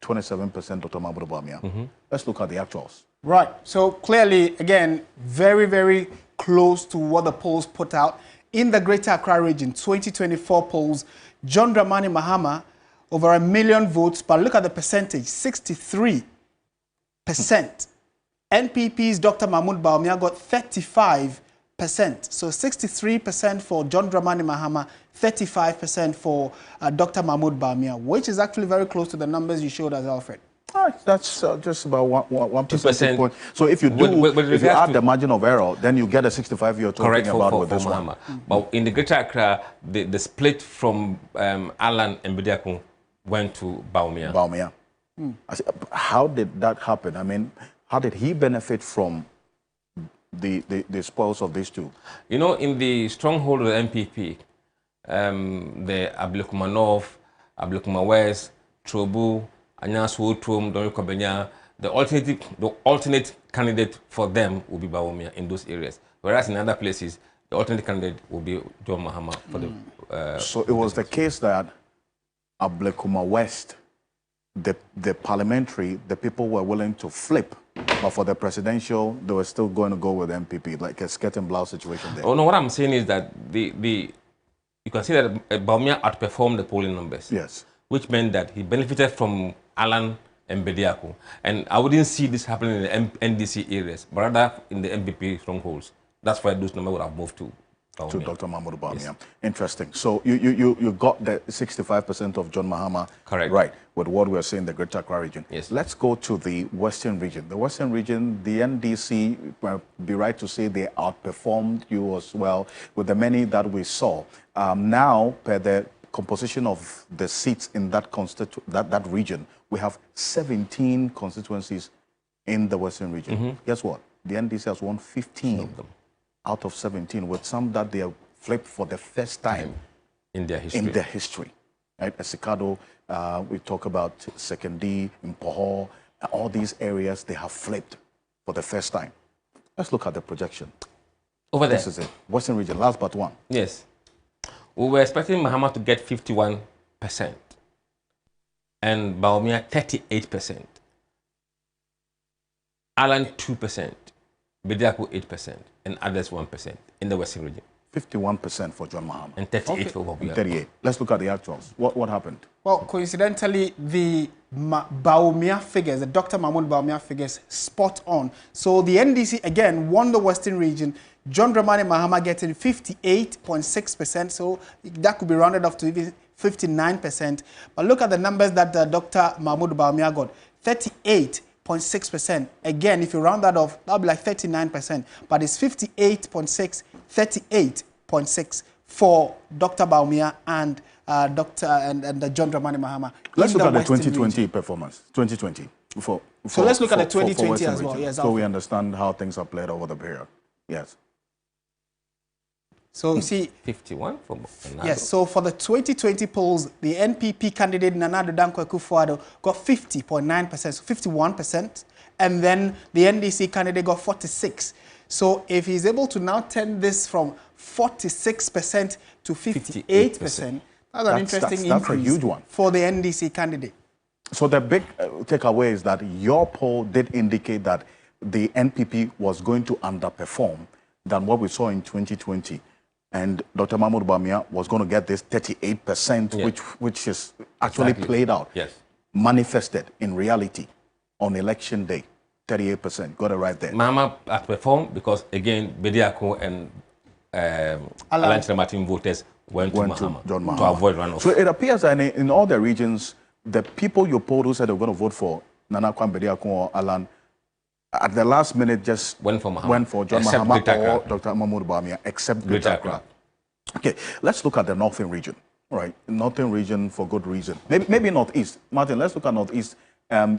27% Dr. Mahmoud Bawumia. Let's look at the actuals. Right. So clearly, again, very, very close to what the polls put out. In the Greater Accra region, 2024 polls, John Dramani Mahama, over 1 million votes, but look at the percentage, 63%. NPP's Dr. Mahmoud Bawumia got 35%. So 63% for John Dramani Mahama, 35% for Dr. Mahmoud Bawumia, which is actually very close to the numbers you showed us, Alfred. That's just about 1% point. So if you do, if you add the margin of error, then you get a 65 you're talking about with this one. But in the Greater Accra, the split from Alan and Bediako went to Bawumia. How did that happen? I mean, how did he benefit from the spoils of these two? You know, in the stronghold of the MPP, the Ablekuma North, Ablekuma West, Trobu, the alternate candidate for them will be Bawumia in those areas. Whereas in other places, the alternate candidate will be John Mahama for the. So it was the case that Ablekuma West, the parliamentary, the people were willing to flip, but for the presidential, they were still going to go with MPP, like a skirt and blouse situation there. Oh no, what I'm saying is that you can see that Bawumia outperformed the polling numbers. Yes. Which meant that he benefited from Alan and Bediako. And I wouldn't see this happening in the NDC areas, but rather in the MPP strongholds. That's why those numbers would have moved to Bawumia. To Dr. Mahmoud Bawumia. Yes. Interesting. So you got the 65% of John Mahama. Correct. Right, with what we're saying in the Greater Accra region. Yes. Let's go to the Western region. The Western region, the NDC, be right to say they outperformed you as well with the many that we saw. Now, per the composition of the seats in that that region, we have 17 constituencies in the Western region. Guess what? The NDC has won 15 of them out of 17, with some that they have flipped for the first time in their history. Right? Esikado, we talk about Sekendi, Mpoho, all these areas they have flipped for the first time. Let's look at the projection. Over there. This is it. Western region, last but one. Yes. We were expecting Mahama to get 51% and Bawumia 38%. Alan 2%, Bediako 8%, and others 1% in the Western region. 51% for John Mahama. And 38 for Bawumia. 38. Let's look at the actuals. What happened? Well, coincidentally, the Bawumia figures, the Dr. Mahmoud Bawumia figures, spot on. So the NDC, again, won the Western region. John Dramani Mahama getting 58.6%, so that could be rounded off to even 59%. But look at the numbers that Dr. Mahmoud Bawumia got. 38 58.6%. Again, if you round that off, that'll be like 39%. But it's 58.6, 38.6 for Dr. Bawumia and the John Dramani Mahama. Let's look at the 2020 performance. 2020. So let's look at the 2020 as well. Yes, so we understand how things are played over the period. Yes. So you see, 51 for yes. So for the 2020 polls, the NPP candidate Nana Addo Dankwa Akufo-Addo got 50.9%, so 51%, and then the NDC candidate got 46%. So if he's able to now turn this from 46% to 58%, that's an interesting increase. That's a huge one for the NDC candidate. So the big takeaway is that your poll did indicate that the NPP was going to underperform than what we saw in 2020. And Dr. Mahmoud Bawumia was going to get this 38%, yes, which is actually played out, yes, manifested in reality on election day. 38%. Got it right there. Mahama outperformed because, again, Bediako and Alan Martin voters went to Mahama, John Mahama to avoid runoff. So it appears that in all the regions, the people you polled who said they were going to vote for Nana Kwame Bediako or Alan, at the last minute just went for John Mahama or Dr. Mahmoud Bawumia, except Greater Accra. Okay, let's look at the Northern region. All right, Northern region for good reason. Maybe Northeast. Martin, let's look at Northeast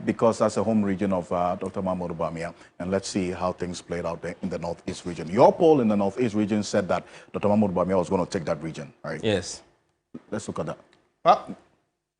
because that's a home region of Dr. Mahmoud Bawumia, and let's see how things played out there in the Northeast region. Your poll in the Northeast region said that Dr. Mahmoud Bawumia was going to take that region, right? Yes. Let's look at that. Well,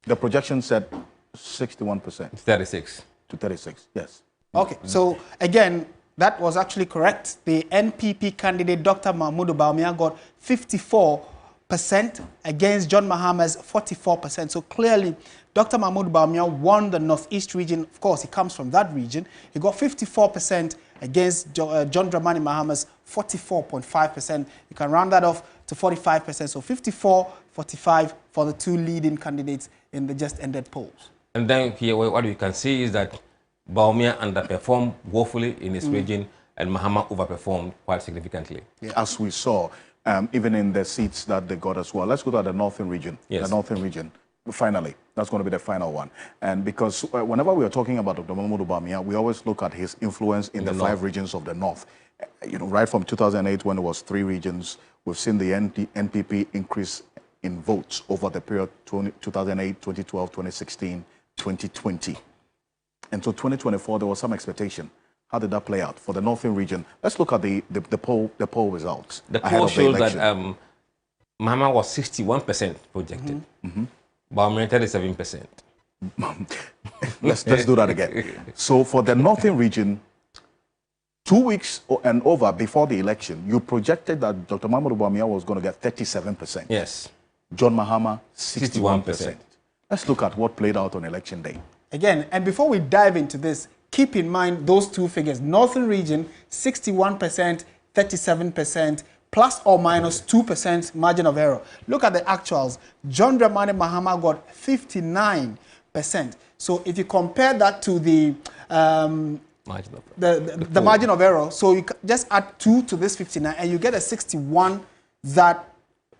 the projection said 61%. 36. To 36, yes. Okay, so again, that was actually correct. The NPP candidate, Dr. Mahmoud Bawumia, got 54% against John Mahama's 44%. So clearly, Dr. Mahmoud Bawumia won the Northeast region. Of course, he comes from that region. He got 54% against John Dramani Mahama's 44.5%. You can round that off to 45%. So 54, 45 for the two leading candidates in the just ended polls. And then here, what we can see is that Bawumia underperformed woefully in his region, and Mahama overperformed quite significantly. Yeah. As we saw, even in the seats that they got as well. Let's go to the Northern region. Yes. The Northern region, finally. That's going to be the final one. And because whenever we are talking about Dr. Mahmoud Bawumia, we always look at his influence in the 5 regions of the North. You know, right from 2008 when it was 3 regions, we've seen the NPP increase in votes over the period 2008, 2012, 2016, 2020. And so 2024, there was some expectation. How did that play out for the Northern region? Let's look at the poll results. The poll shows that Mahama was 61% projected. Bawumia 37%. Let's do that again. So for the Northern region, 2 weeks and over before the election, you projected that Dr. Mahmoud Bawumia was going to get 37%. Yes. John Mahama, 61%. Let's look at what played out on election day. Again, and before we dive into this, keep in mind those two figures. Northern region, 61%, 37%, plus or minus 2% margin of error. Look at the actuals. John Dramani Mahama got 59%. So if you compare that to the margin of error, so you just add 2 to this 59 and you get a 61 that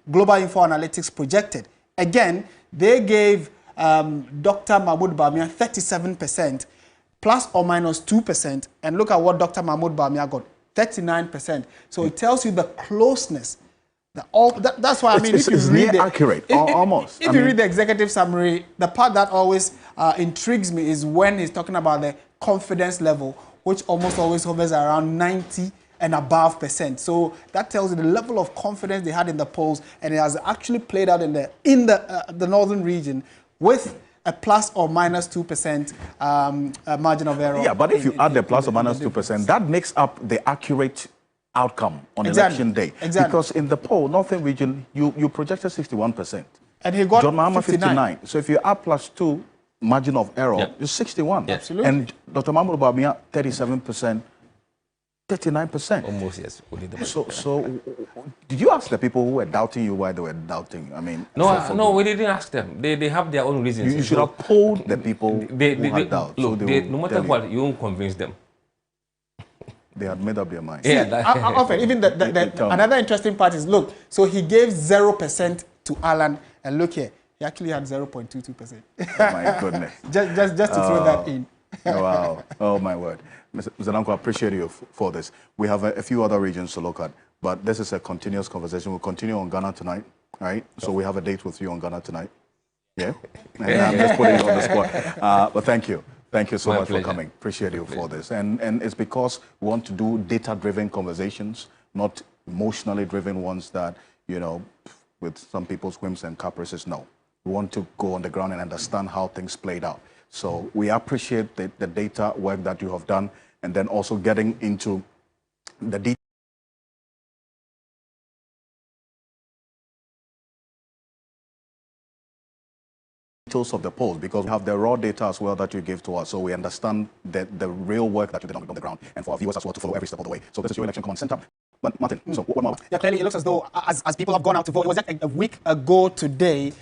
Global Info Analytics projected. Again, they gave Dr. Mahmoud Bawumia 37%, plus or minus 2%, and look at what Dr. Mahmoud Bawumia got, 39%. So it tells you the closeness. That's why, I mean, if you read the, accurate, almost. If you read the executive summary, the part that always intrigues me is when he's talking about the confidence level, which almost always hovers around 90 and above %. So that tells you the level of confidence they had in the polls, and it has actually played out in the northern region with a plus or minus 2% margin of error. Yeah, but if you add the plus or minus 2%, that makes up the accurate outcome on election day. Exactly. Because in the poll, Northern region, you projected 61%. And he got John Mahama 59. So if you add plus 2 margin of error, it's 61. Yeah. Absolutely. And Dr. Mahmoud Bawumia, 37%. 39%. Almost, yes. So did you ask the people who were doubting you why they were doubting? I mean, no, we didn't ask them. They have their own reasons. You should have polled the people who had doubts. Look, no matter what, you won't convince them. They had made up their minds. Yeah. Often, even another interesting part is, look, so he gave 0% to Alan, and look here, he actually had 0.22%. Oh my goodness. just to throw that in. Wow. Oh, my word. Mr. Nanko, I appreciate you for this. We have a few other regions to look at, but this is a continuous conversation. We'll continue on Ghana tonight, right? So we have a date with you on Ghana tonight. Yeah? And I'm just putting you on the spot. But thank you. Thank you so much for coming. Appreciate you for this. And it's because we want to do data-driven conversations, not emotionally driven ones that, you know, with some people's whims and caprices. No. We want to go on the ground and understand how things played out. So we appreciate the data work that you have done, and then also getting into the details of the polls, because we have the raw data as well that you gave to us, so we understand the real work that you did on the ground, and for our viewers as well to follow every step of the way. So this is your election command center. But Martin, so what more? Yeah, clearly it looks as though as people have gone out to vote, it was like a week ago today,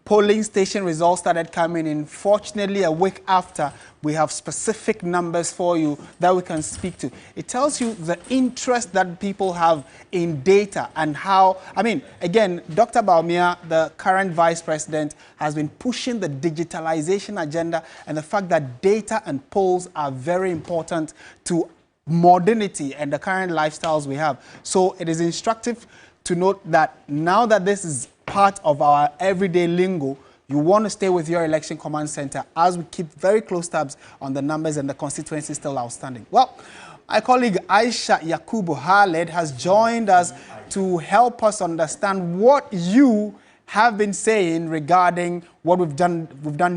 polling station results started coming in. Fortunately, a week after, we have specific numbers for you that we can speak to. It tells you the interest that people have in data and how, I mean, again, Dr. Baumia, the current vice president, has been pushing the digitalization agenda and the fact that data and polls are very important to modernity and the current lifestyles we have. So it is instructive to note that now that this is part of our everyday lingo, you want to stay with your election command center as we keep very close tabs on the numbers and the constituency still outstanding. Well, my colleague Aisha Yakubu Khaled has joined us to help us understand what you have been saying regarding what we've done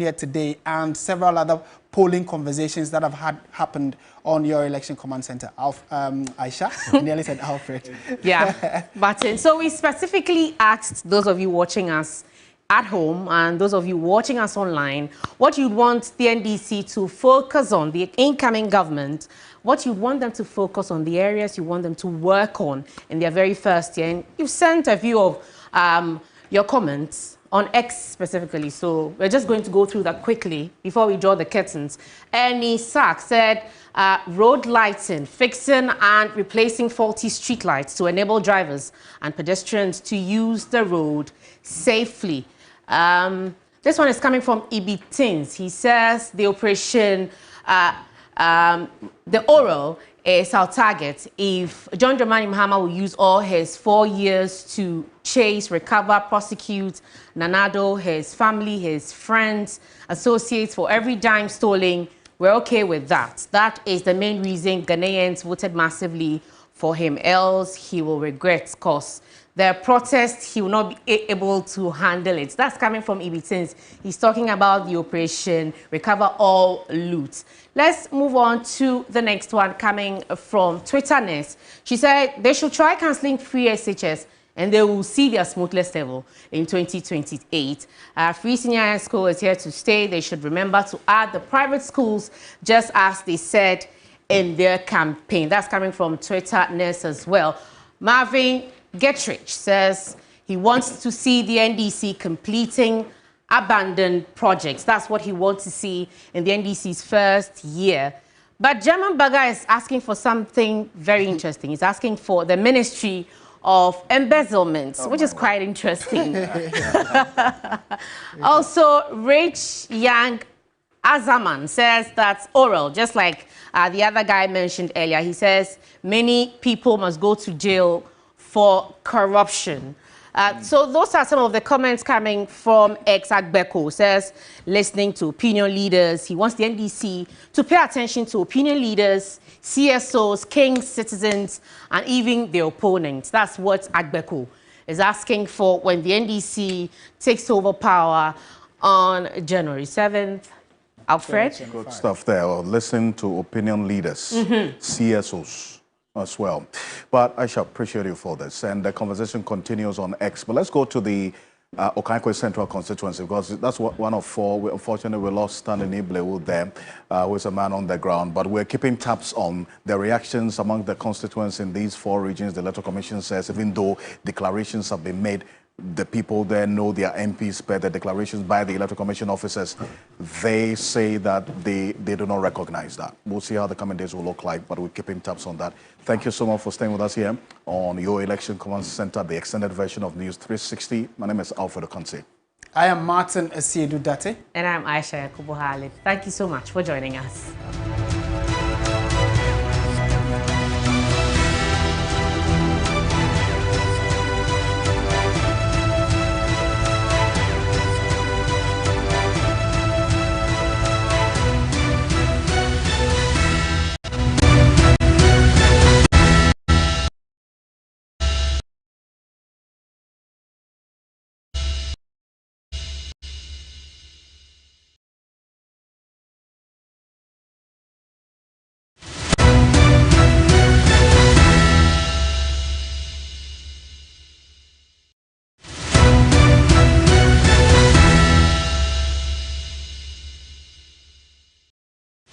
here today and several other polling conversations that have happened on your election command center. Aisha, I nearly said Alfred. Yeah, Martin. So we specifically asked those of you watching us at home and those of you watching us online, what you'd want the NDC to focus on, the incoming government, what you want them to focus on, the areas you want them to work on in their very first year. And you've sent a few of your comments on X specifically, so we're just going to go through that quickly before we draw the curtains. Ernie Sack said, road lighting, fixing and replacing faulty street lights to enable drivers and pedestrians to use the road safely. This one is coming from Ibitins. He says the operation, the oral is our target. If John Dramani Mahama will use all his 4 years to chase, recover, prosecute Nanado, his family, his friends, associates for every dime stolen, we're okay with that. That is the main reason Ghanaians voted massively for him. Else he will regret, cause the protest, he will not be able to handle it. That's coming from Ibitins. He's talking about the operation, recover all loot. Let's move on to the next one coming from Twitterness. She said they should try cancelling free SHS and they will see their smoothness level in 2028. Free senior high school is here to stay. They should remember to add the private schools just as they said in their campaign. That's coming from Twitterness as well. Marvin Getrich says he wants to see the NDC completing abandoned projects. That's what he wants to see in the NDC's first year. But German Bagger is asking for something very interesting. He's asking for the Ministry of Embezzlement, which is quite interesting. Also, Rich Yang Azaman says that's oral, just like the other guy mentioned earlier. He says many people must go to jail for corruption. So those are some of the comments coming from Ex-Agbeko. Says, listening to opinion leaders. He wants the NDC to pay attention to opinion leaders, CSOs, kings, citizens, and even their opponents. That's what Agbeko is asking for when the NDC takes over power on January 7th. Alfred? Good stuff there. Well, listen to opinion leaders, CSOs. As well. But I shall appreciate you for this. And the conversation continues on X. But let's go to the Okankwe Central constituency, because that's one of four. Unfortunately, we lost Stanley Niblewu there, who is a man on the ground. But we're keeping tabs on the reactions among the constituents in these four regions. The Electoral Commission says even though declarations have been made, the people there know their MPs per the declarations by the Electoral Commission officers. They say that they do not recognize that. We'll see how the coming days will look like, but we're keeping tabs on that. Thank you so much for staying with us here on your Election Command Center, the extended version of News 360. My name is Alfred Okanse. I am Martin Asiedu Date. And I'm Aisha Yakubu Halid. Thank you so much for joining us.